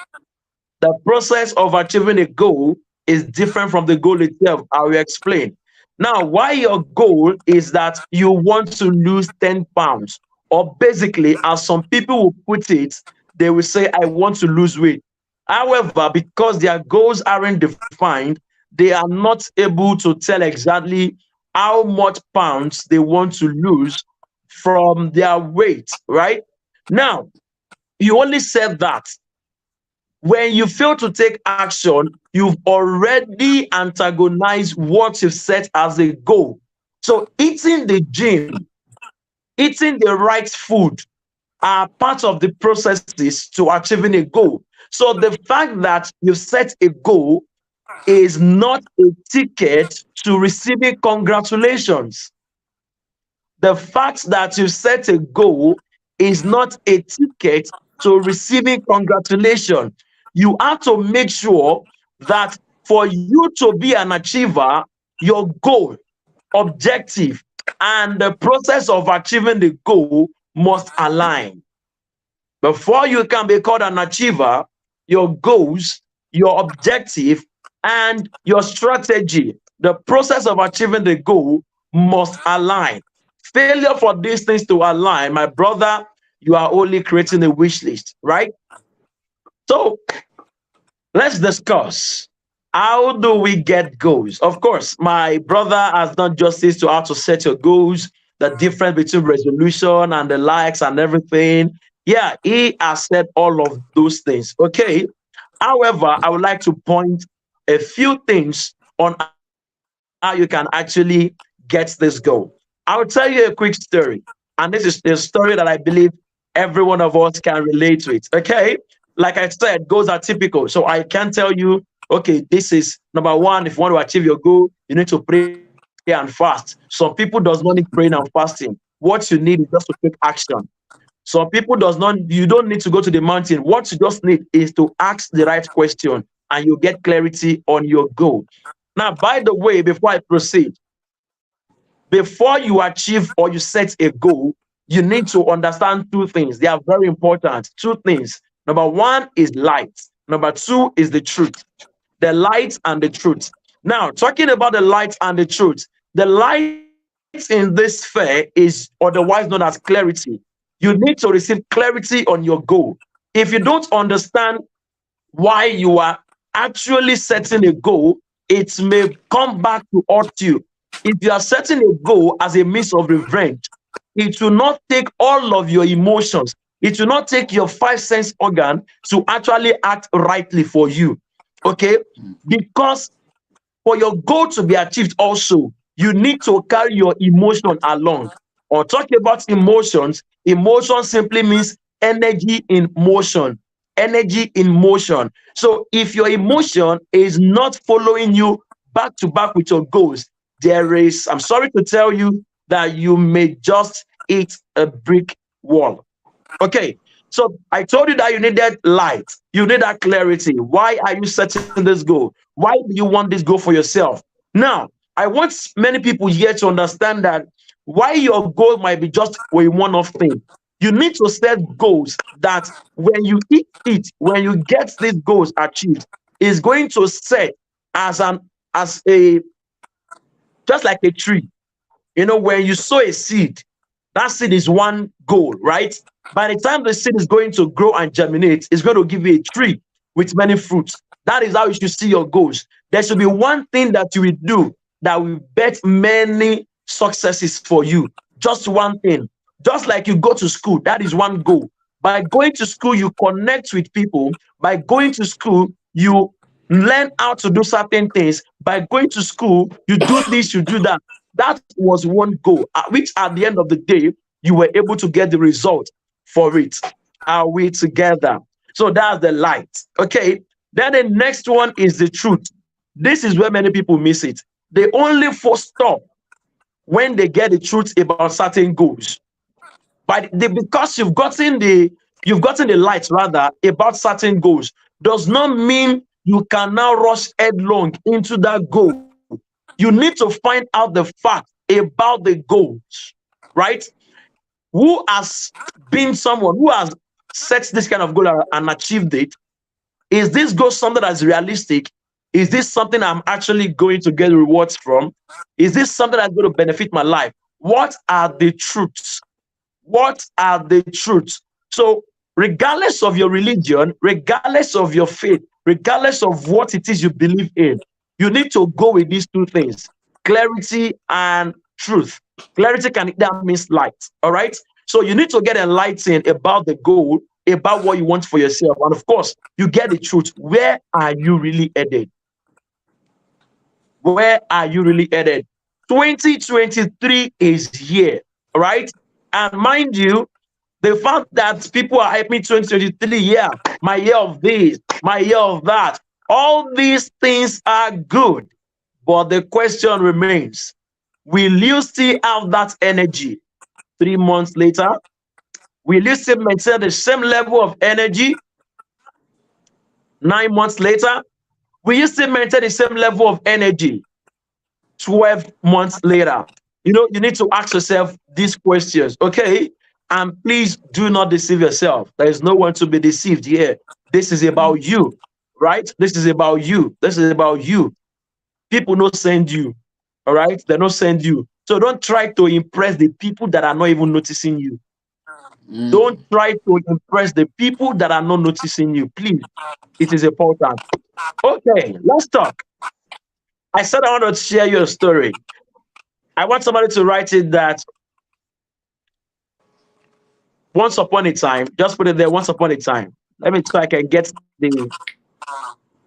The process of achieving a goal is different from the goal itself. I will explain. Now, why your goal is that you want to lose 10 pounds, or basically, as some people will put it, they will say, I want to lose weight. However, because their goals aren't defined, they are not able to tell exactly how much pounds they want to lose from their weight, right? Now, you only said that when you fail to take action, you've already antagonized what you've set as a goal. So, eating the gym, eating the right food are part of the processes to achieving a goal. So, the fact that you set a goal is not a ticket to receiving congratulations. The fact that you set a goal is not a ticket to receiving congratulations. You have to make sure that for you to be an achiever, your goal, objective, and the process of achieving the goal must align. Before you can be called an achiever, your goals, your objective, and your strategy, the process of achieving the goal must align. Failure for these things to align, my brother, you are only creating a wish list, right? So let's discuss, how do we get goals? Of course, my brother has done justice to how to set your goals, the difference between resolution and the likes and everything. Yeah, he has said all of those things. Okay. However, I would like to point a few things on how you can actually get this goal. I'll tell you a quick story. And this is a story that I believe every one of us can relate to it. Okay. Like I said, goals are typical. So I can tell you, okay, this is number one. If you want to achieve your goal, you need to pray and fast. Some people does not need praying and fasting. What you need is just to take action. Some people does not, you don't need to go to the mountain. What you just need is to ask the right question and you get clarity on your goal. Now, by the way, before I proceed, before you achieve or you set a goal, you need to understand two things. They are very important. Two things. Number one is light. Number two is the truth. The light and the truth. Now, talking about the light and the truth, the light in this sphere is otherwise known as clarity. You need to receive clarity on your goal. If you don't understand why you are actually setting a goal, it may come back to haunt you. If you are setting a goal as a means of revenge, it will not take all of your emotions. It will not take your five sense organ to actually act rightly for you. Okay? Because for your goal to be achieved also, you need to carry your emotion along. Or talking about emotions, emotion simply means energy in motion. Energy in motion. So if your emotion is not following you back to back with your goals, I'm sorry to tell you that you may just hit a brick wall. Okay, so I told you that you needed light, you need that clarity. Why are you setting this goal? Why do you want this goal for yourself? Now, I want many people here to understand that why your goal might be just a one-off thing. You need to set goals that when you hit it, when you get these goals achieved, is going to set as a just like a tree. You know, when you sow a seed, that seed is one goal, right? By the time the seed is going to grow and germinate, it's going to give you a tree with many fruits. That is how you should see your goals. There should be one thing that you will do that will bet many successes for you. Just one thing. Just like you go to school, that is one goal. By going to school, you connect with people. By going to school, you learn how to do certain things. By going to school, you do this, you do that. That was one goal, which at the end of the day, you were able to get the result for it. Are we together? So that's the light. Okay. Then the next one is the truth. This is where many people miss it. They only stop when they get the truth about certain goals. But because you've gotten the light rather about certain goals, does not mean you can now rush headlong into that goal. You need to find out the fact about the goals, right? Who has been someone who has set this kind of goal and achieved it? Is this goal something that's realistic? Is this something I'm actually going to get rewards from? Is this something that's going to benefit my life? What are the truths? What are the truths? So, regardless of your religion, regardless of your faith, regardless of what it is you believe in, you need to go with these two things: clarity and truth. Clarity that means light. All right. So, you need to get enlightened about the goal, about what you want for yourself. And of course, you get the truth. Where are you really headed? Where are you really headed? 2023 is here. All right. And mind you, the fact that people are hyping 2023, yeah, my year of this, my year of that, all these things are good. But the question remains, will you still have that energy 3 months later? Will you still maintain the same level of energy 9 months later? Will you still maintain the same level of energy 12 months later? You know, you need to ask yourself these questions, okay? And please do not deceive yourself. There is no one to be deceived here. This is about you, right? This is about you. This is about you. People don't send you, all right? They don't send you. So don't try to impress the people that are not even noticing you. Don't try to impress the people that are not noticing you. Please, it is important. Okay, let's talk. I said I want to share your story. I want somebody to write it that once upon a time, just put it there, once upon a time. Let me so I can get the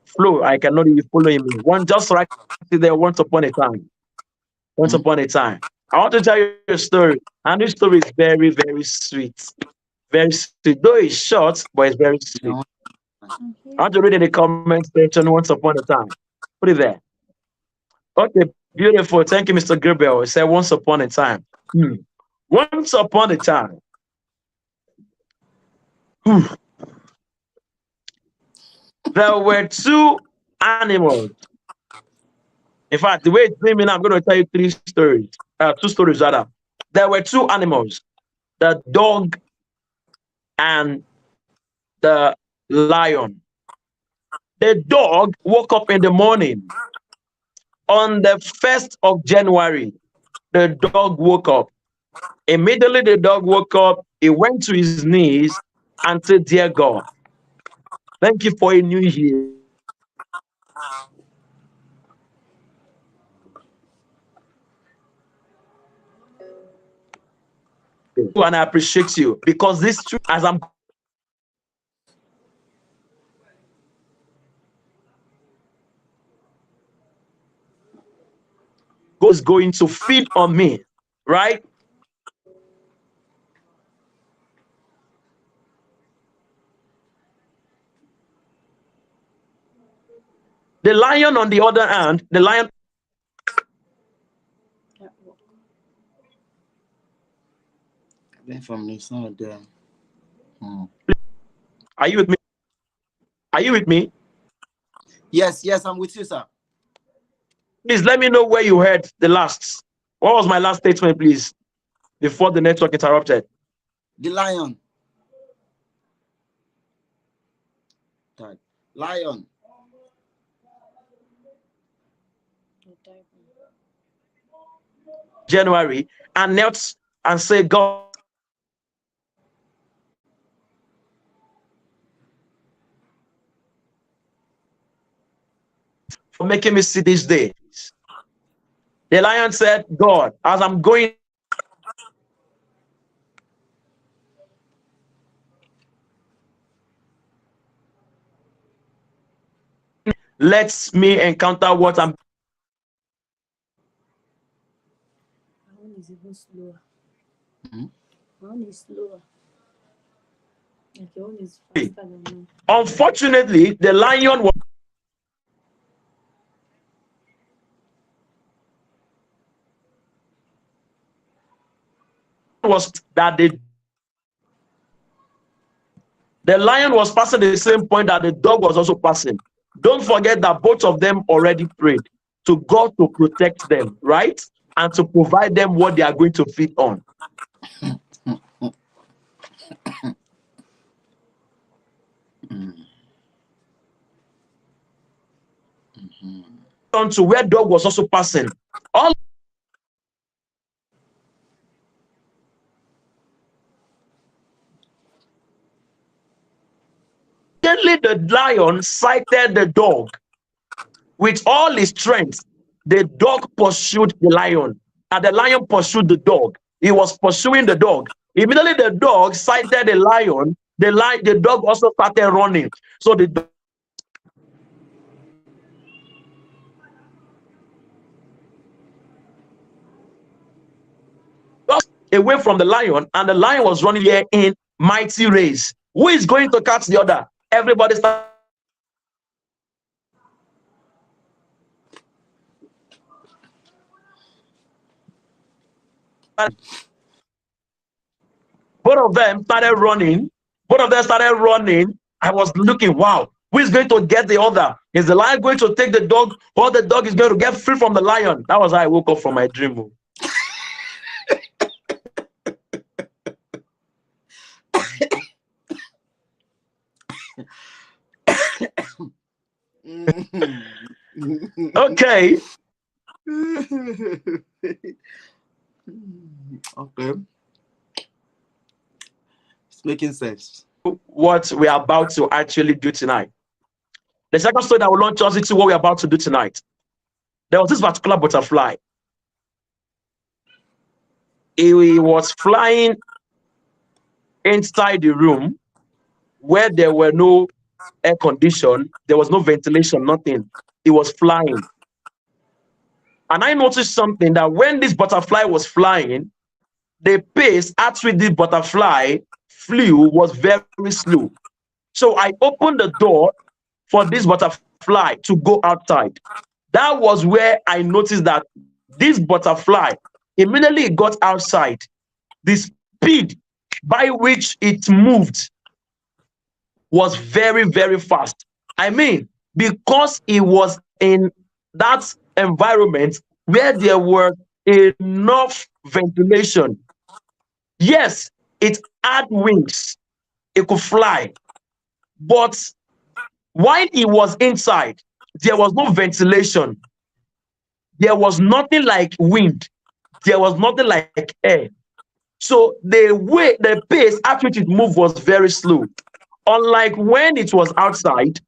flow. I cannot even follow me. Just write it there, once upon a time. Once upon a time. I want to tell you a story. And this story is very, very sweet. Very sweet. Though it's short, but it's very sweet. I want to read in the comment section once upon a time. Put it there. Okay, beautiful. Thank you, Mr. Gabriel. It said once upon a time. Once upon a time. There were two animals. In fact, the way it's naming, I'm going to tell you two stories rather. There were two animals, the dog and the lion. The dog woke up in the morning. On the 1st of January, the dog woke up. Immediately the dog woke up, he went to his knees and said, "Dear God, thank you for a new year. And I appreciate you because this true as I'm is going to feed on me, right? The lion, on the other hand, the lion. From the side there. Are you with me? Are you with me? Yes, I'm with you, sir. Please let me know where you heard the last. What was my last statement, please? Before the network interrupted. The lion. Lion. January and knelt and say, God, for making me see these days. The lion said, God, as I'm going, let me encounter what I'm. My own is even slower. Mhm. My own is slower. Like your own is faster than mine. Unfortunately, the lion was that the lion was passing the same point that the dog was also passing. Don't forget that both of them already prayed to God to protect them, right? And to provide them what they are going to feed on. On to where dog was also passing. All Immediately the lion sighted the dog with all his strength. The dog pursued the lion, and the lion pursued the dog. He was pursuing the dog. Immediately the dog sighted the lion. The dog also started running. So the dog away from the lion, and the lion was running here in mighty race. Who is going to catch the other? Everybody started. Both of them started running. Both of them started running. I was looking, wow, who is going to get the other? Is the lion going to take the dog, or the dog is going to get free from the lion? That was how I woke up from my dream. Okay. Okay. It's making sense. What we are about to actually do tonight. The second story that will launch us into what we're about to do tonight. There was this particular butterfly. He was flying inside the room where there were no air condition, there was no ventilation, nothing. It was flying. And I noticed something, that when this butterfly was flying, the pace at which the butterfly flew was very slow. So I opened the door for this butterfly to go outside. That was where I noticed that this butterfly, immediately it got outside, the speed by which it moved was very, very fast. I mean, because it was in that environment where there were enough ventilation. Yes, it had wings, it could fly, but while it was inside, there was no ventilation. There was nothing like wind. There was nothing like air. So the pace at which it moved was very slow. Unlike when it was outside,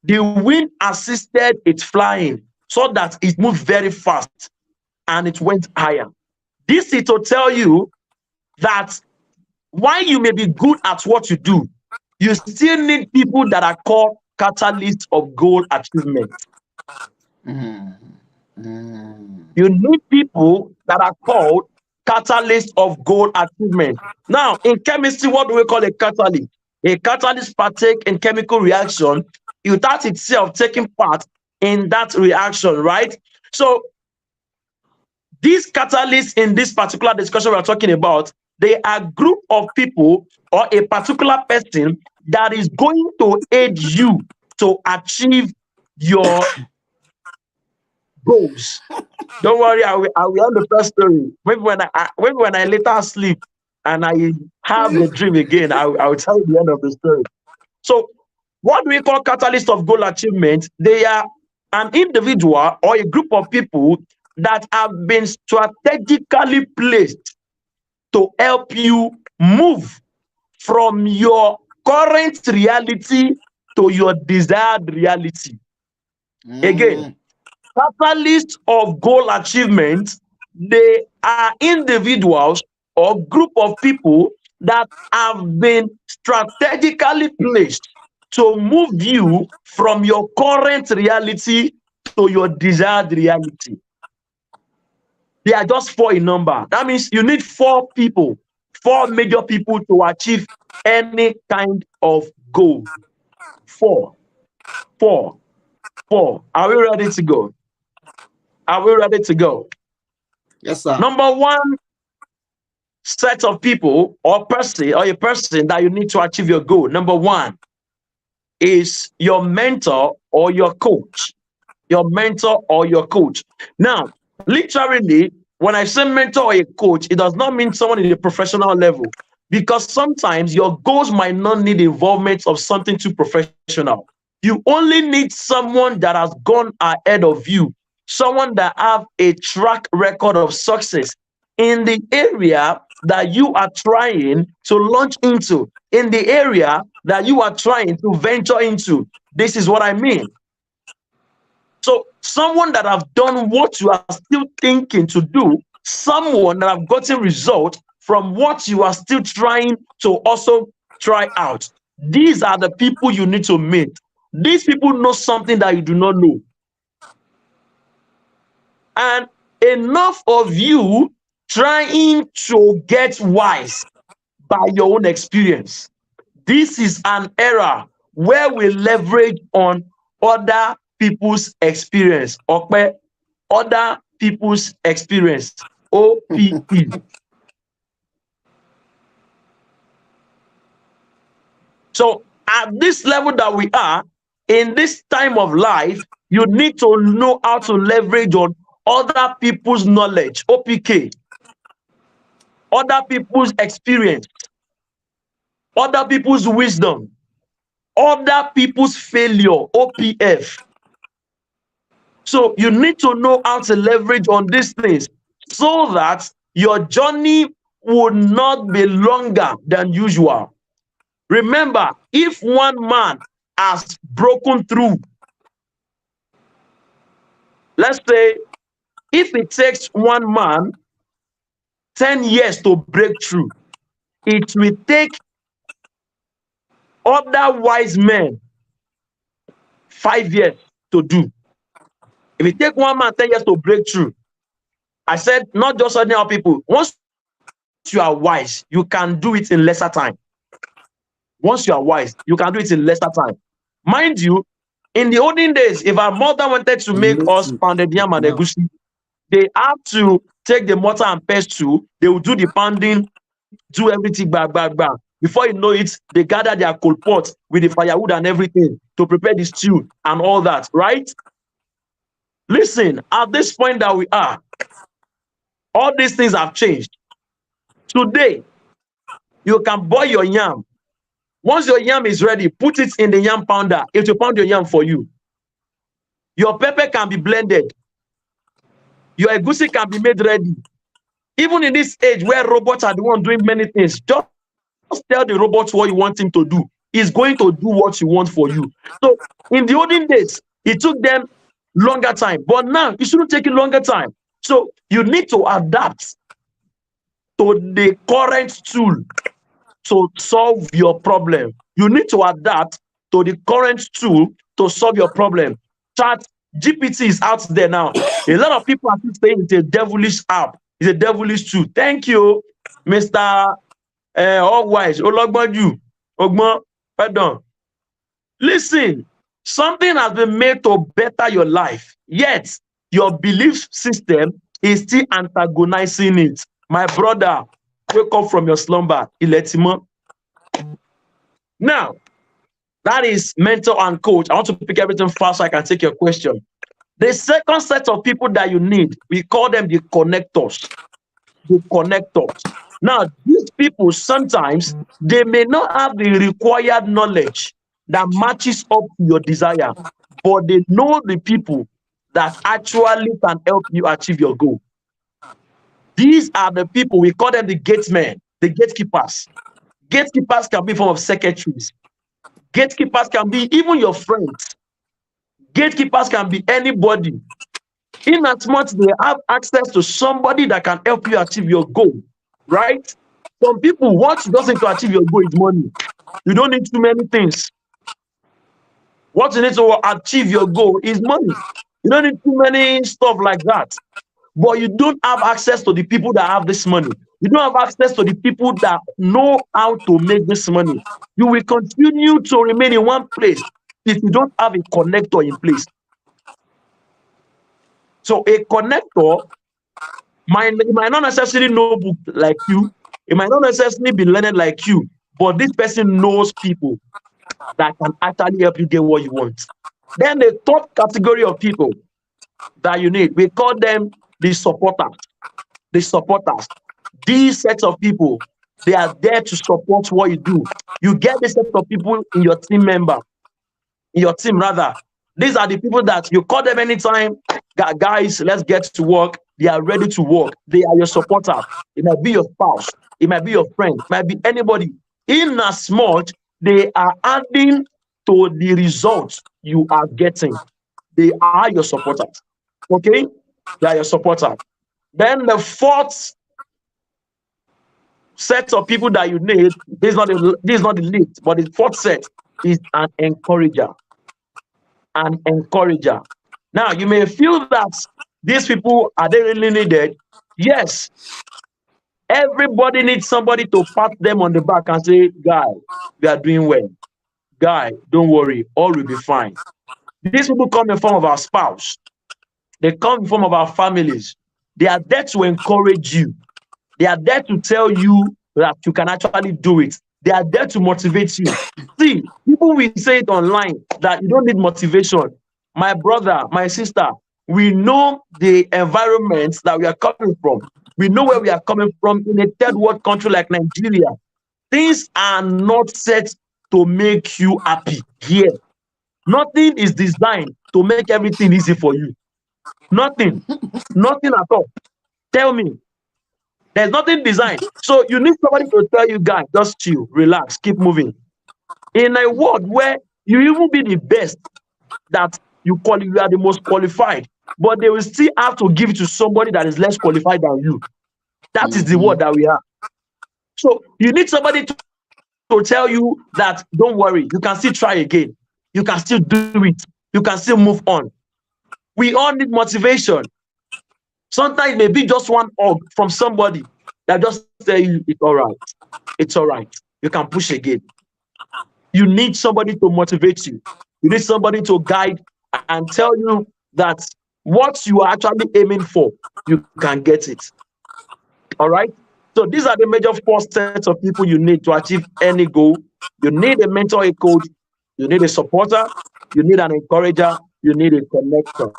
the wind assisted its flying so that it moved very fast and it went higher. This is to tell you that while you may be good at what you do, you still need people that are called catalysts of goal achievement. Mm. Mm. You need people that are called catalysts of goal achievement. Now, in chemistry, what do we call a catalyst? A catalyst partake in chemical reaction without itself taking part in that reaction, right? So these catalysts in this particular discussion we're talking about, they are a group of people or a particular person that is going to aid you to achieve your goals. Don't worry, I will end the first story. Maybe when I later sleep and I have the dream again, I will tell you the end of the story. So, what do we call catalyst of goal achievement? They are an individual or a group of people that have been strategically placed to help you move from your current reality to your desired reality. Again, Mm. catalysts of goal achievement, they are individuals or group of people that have been strategically placed to move you from your current reality to your desired reality. They are just four in number. That means you need four people, four major people to achieve any kind of goal. Four, four, four. Are we ready to go? Are we ready to go? Yes, sir. Number one set of people or person or a person that you need to achieve your goal. Number one is your mentor or your coach. Your mentor or your coach. Now, literally, when I say mentor or a coach, it does not mean someone in a professional level, because sometimes your goals might not need involvement of something too professional. You only need someone that has gone ahead of you, someone that have a track record of success in the area that you are trying to launch into, in the area that you are trying to venture into. This is what I mean. So someone that have done what you are still thinking to do, someone that have gotten result from what you are still trying to also try out. These are the people you need to meet. These people know something that you do not know. And enough of you trying to get wise by your own experience. This is an era where we leverage on other people's experience. Okay? Other people's experience. OPE. So at this level that we are, in this time of life, you need to know how to leverage on other people's knowledge, OPK, other people's experience, other people's wisdom, other people's failure, OPF. So you need to know how to leverage on these things so that your journey would not be longer than usual. Remember, if one man has broken through, let's say, if it takes one man 10 years to break through, it will take other wise men 5 years to do. If it take one man 10 years to break through, I said, not just ordinary people. Once you are wise, you can do it in lesser time. Once you are wise, you can do it in lesser time. Mind you, in the olden days, if our mother wanted to make us Amazing. pounded yam and Wow. egusi, they have to take the mortar and pestle. They will do the pounding, do everything, bang, bang, bang. Before you know it, they gather their coal pot with the firewood and everything to prepare the stew and all that, right? Listen, at this point that we are, all these things have changed. Today, you can boil your yam. Once your yam is ready, put it in the yam pounder. It will pound your yam for you. Your pepper can be blended. Your egusi can be made ready. Even in this age where robots are the one doing many things, just tell the robot what you want him to do. He's going to do what you want for you. So in the olden days, it took them longer time, but now it shouldn't take you longer time. So you need to adapt to the current tool to solve your problem. You need to adapt to the current tool to solve your problem. Chat GPT is out there now. A lot of people are still saying it's a devilish app. It's a devilish tool. Thank you, Mr. Allwise. Ologbonju. Ogbon. Pardon. Listen, something has been made to better your life, yet your belief system is still antagonizing it. My brother, wake up from your slumber. Iletimo. Now, that is mentor and coach. I want to pick everything fast so I can take your question. The second set of people that you need, we call them the connectors. The connectors. Now, these people sometimes they may not have the required knowledge that matches up to your desire. but they know the people that actually can help you achieve your goal. These are the people, we call them the gatesmen, the gatekeepers. Gatekeepers can be in form of secretaries. Gatekeepers can be even your friends. Gatekeepers can be anybody. In as much they have access to somebody that can help you achieve your goal, right? Some people, what you just need to achieve your goal is money. You don't need too many things. What you need to achieve your goal is money. You don't need too many stuff like that. But you don't have access to the people that have this money. You don't have access to the people that know how to make this money. You will continue to remain in one place if you don't have a connector in place. So a connector might not necessarily know book like you. It might not necessarily be learned like you, but this person knows people that can actually help you get what you want. Then the third category of people that you need, we call them the supporters. The supporters. These sets of people, they are there to support what you do. You get this set of people in your team member, in your team rather. These are the people that you call them anytime, guys, let's get to work. They are ready to work. They are your supporter. It might be your spouse. It might be your friend. It might be anybody. In as much, they are adding to the results you are getting. They are your supporters. Okay? They are your supporter. Then the fourth set of people that you need, this is not the list, but the fourth set is an encourager. An encourager. Now, you may feel that these people, are they really needed? Yes. Everybody needs somebody to pat them on the back and say, guy, we are doing well. Guy, don't worry, all will be fine. These people come in form of our spouse. They come in form of our families. They are there to encourage you. They are there to tell you that you can actually do it. They are there to motivate you. See, people will say it online that you don't need motivation. My brother, my sister, we know the environments that we are coming from. We know where we are coming from in a third world country like Nigeria. Things are not set to make you happy here. Nothing is designed to make everything easy for you. Nothing. Nothing at all. Tell me. There's nothing designed. So you need somebody to tell you, guys, just chill, relax, keep moving. In a world where you even be the best, that you are the most qualified, but they will still have to give it to somebody that is less qualified than you. That is the world that we are. So you need somebody to tell you that don't worry, you can still try again. You can still do it. You can still move on. We all need motivation. Sometimes it may be just one hug from somebody that just tell you it's all right. It's all right. You can push again. You need somebody to motivate you. You need somebody to guide and tell you that what you are actually aiming for, you can get it. All right? So these are the major four sets of people you need to achieve any goal. You need a mentor, a coach. You need a supporter. You need an encourager. You need a connector.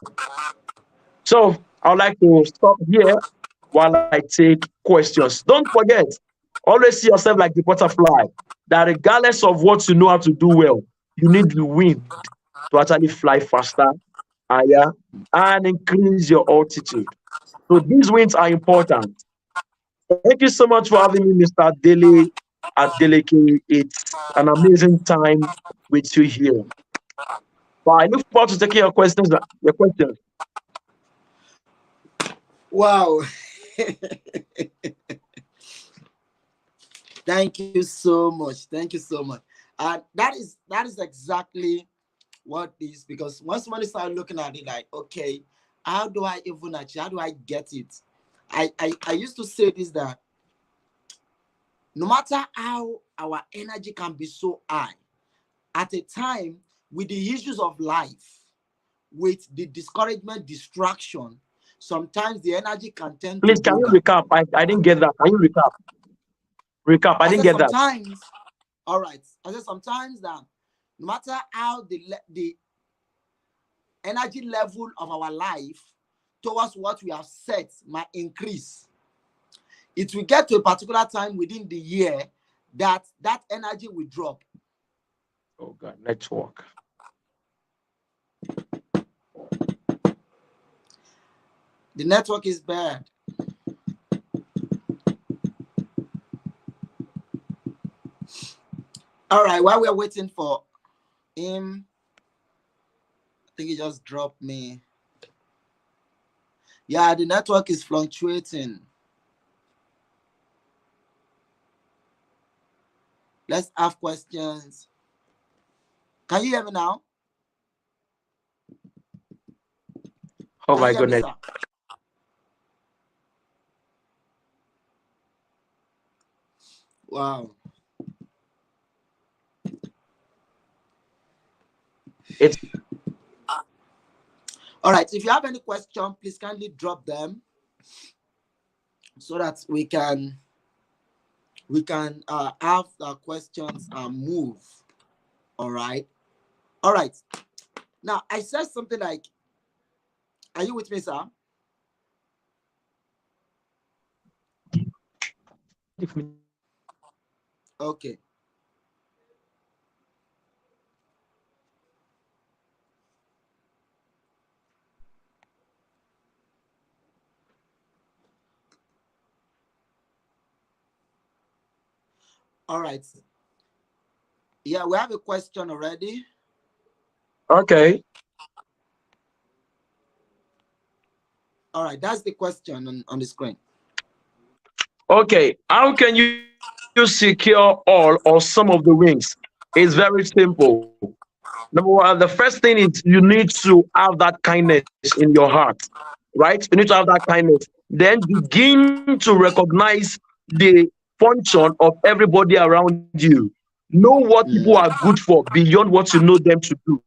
So I would like to stop here while I take questions. Don't forget, always see yourself like the butterfly, that regardless of what you know how to do well, you need the wind to actually fly faster, higher, and increase your altitude. So these winds are important. Thank you so much for having me, Mr. Dele Adeleke. It's an amazing time with you here. But I look forward to taking your questions. Wow. Thank you so much. Thank you so much. That is exactly what is, because once somebody start looking at it like, okay, how do I even achieve? How do I get it? I used to say this, that no matter how our energy can be so high, at a time with the issues of life, with the discouragement, distraction, sometimes the energy can tend Please, to can you go down. recap? I didn't get that. Can you recap? I didn't get that. Sometimes, all right. I said sometimes that no matter how the energy level of our life towards what we have set might increase, it will get to a particular time within the year that energy will drop. Oh God, network. The network is bad. All right, while we're waiting for him, I think he just dropped me. Yeah, the network is fluctuating. Let's have questions. Can you hear me now? Oh Can my you hear me, goodness. sir? Wow. It's All right. If you have any question, please kindly drop them so that we can have the questions and move. All right. All right. Now I said something like, "Are you with me, sir?" Okay. All right. Yeah, we have a question already. okay. All right, that's the question on the screen. Okay. How can you secure all or some of the wings? It's very simple. Number one, the first thing is you need to have that kindness in your heart, right? You need to have that kindness. Then begin to recognize the function of everybody around you. Know what people are Mm. good for beyond what you know them to do.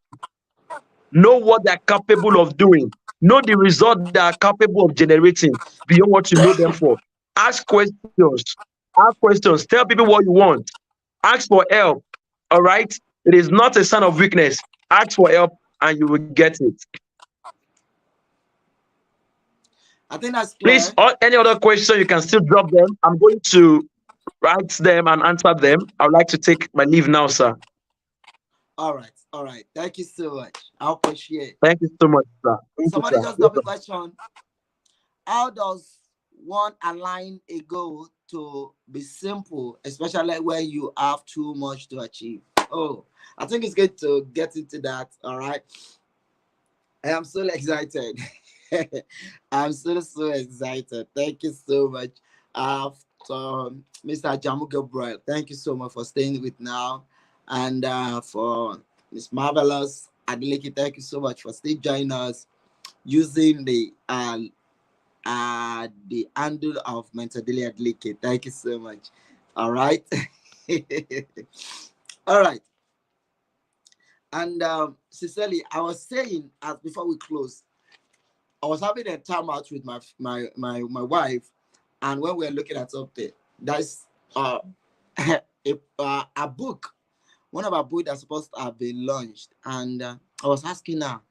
Know what they're capable of doing. Know the result they are capable of generating beyond what you know them for. Ask questions. Ask questions. Tell people what you want. Ask for help. All right? It is not a sign of weakness. Ask for help and you will get it. I think that's Please, clear. any other question, you can still drop them. I'm going to write them and answer them. I would like to take my leave now, sir. All right. All right. Thank you so much. I appreciate. Thank you so much, sir. Thank you, Somebody sir. just Yes, got a sir. question. How does one align a goal to be simple, especially when you have too much to achieve? Oh, I think it's good to get into that. All right. I am so excited. I'm so excited. Thank you so much. So Mr. Jamu Gabriel, thank you so much for staying with now. And for Miss Marvelous Adeleke, thank you so much for still joining us using the handle of Mentor Daily Adeleke. Thank you so much. All right. All right. And sincerely, I was saying as before we close, I was having a time out with my wife, and when we were looking at something, that's a book, one of our books that's supposed to have been launched, and I was asking her,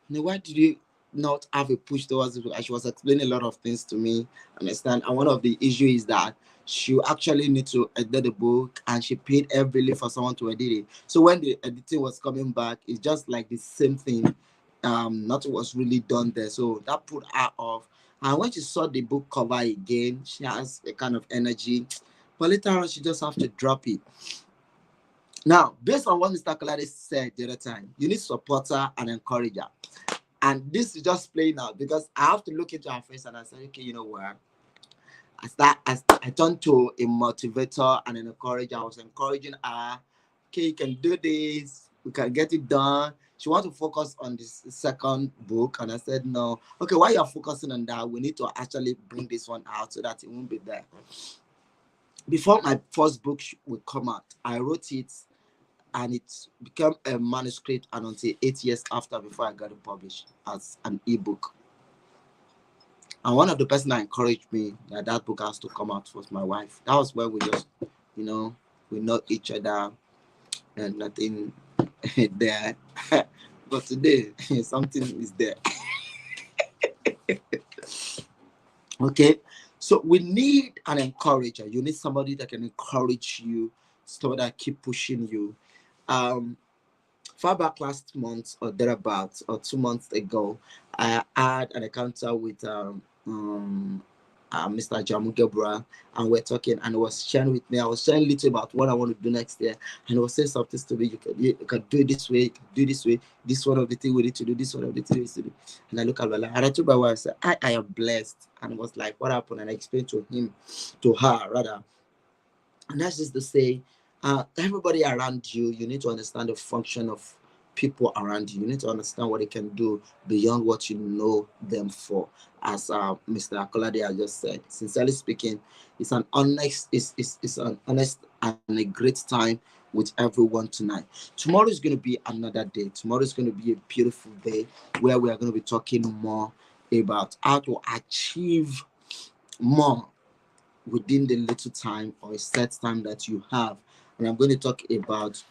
why did you not have a push towards it? And she was explaining a lot of things to me, understand, and one of the issue is that she actually need to edit the book, and she paid heavily for someone to edit it. So when the editing was coming back, it's just like the same thing. Nothing was really done there, so that put her off. And when she saw the book cover again, she has a kind of energy, but later on she just have to drop it. Now, based on what Mr. Kolade said the other time, you need supporter and encourager. And this is just playing out because I have to look into her face and I said, okay, you know what? I turned to a motivator and an encourager. I was encouraging her, okay, you can do this, we can get it done. She wants to focus on this second book, and I said, no. Okay, while you're focusing on that, we need to actually bring this one out so that it won't be there. Before my first book would come out, I wrote it and it became a manuscript, and until 8 years after before I got it published as an ebook. And one of the person that encouraged me that that book has to come out was my wife. That was where we just, we know each other and nothing there. But today, something is there. Okay. So we need an encourager. You need somebody that can encourage you, somebody that keep pushing you. far back last month or thereabouts, or 2 months ago, I had an encounter with Mr. Jamu Gebra, and we're talking, and he was sharing with me. I was sharing a little about what I want to do next year, and he was saying something to me. You can do it this way, you can do this way. This one of the thing we need to do. This one of the thing we need to do. And I look at my life, and I told my wife, I said, I am blessed, and it was like, what happened? And I explained to her rather. And that's just to say, everybody around you, you need to understand the function of people around you. You need to understand what they can do beyond what you know them for. As Mr. Akolade has just said, sincerely speaking, it's an honest and a great time with everyone tonight. Tomorrow is going to be another day. Tomorrow is going to be a beautiful day where we are going to be talking more about how to achieve more within the little time or a set time that you have. And I'm going to talk about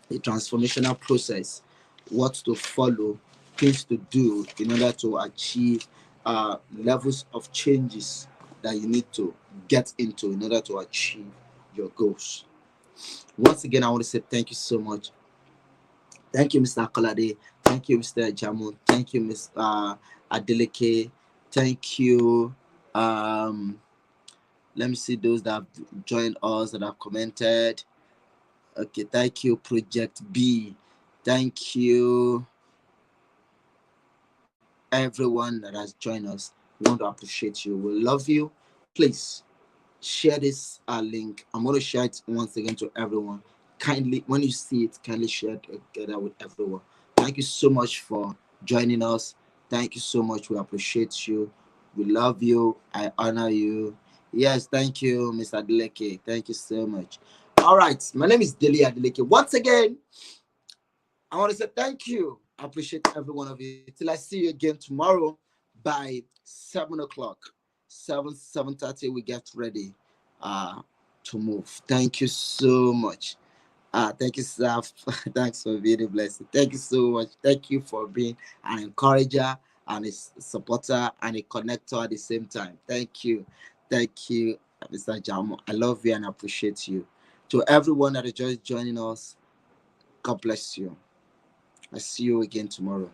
a transformational process, what to follow, things to do in order to achieve levels of changes that you need to get into in order to achieve your goals. Once again, I want to say thank you so much. Thank you, Mr. Akolade. Thank you, Mr. Jamu. Thank you, Ms. Adeleke. Thank you. Let me see those that have joined us, that have commented. Okay, thank you, Project B. Thank you, everyone that has joined us. We want to appreciate you. We love you. Please share this link. I'm going to share it once again to everyone. Kindly, when you see it, kindly share it together with everyone. Thank you so much for joining us. Thank you so much. We appreciate you. We love you. I honor you. Yes, thank you, Mr. Adeleke. Thank you so much. All right, my name is Deli Adeleke. Once again, I want to say thank you. I appreciate every one of you. Till I see you again tomorrow by 7 o'clock. 7:30, we get ready to move. Thank you so much. Thank you, sir. Thanks for being a blessing. Thank you so much. Thank you for being an encourager and a supporter and a connector at the same time. Thank you. Thank you, Mr. Jamo. I love you and appreciate you. To everyone that is just joining us, God bless you. I see you again tomorrow.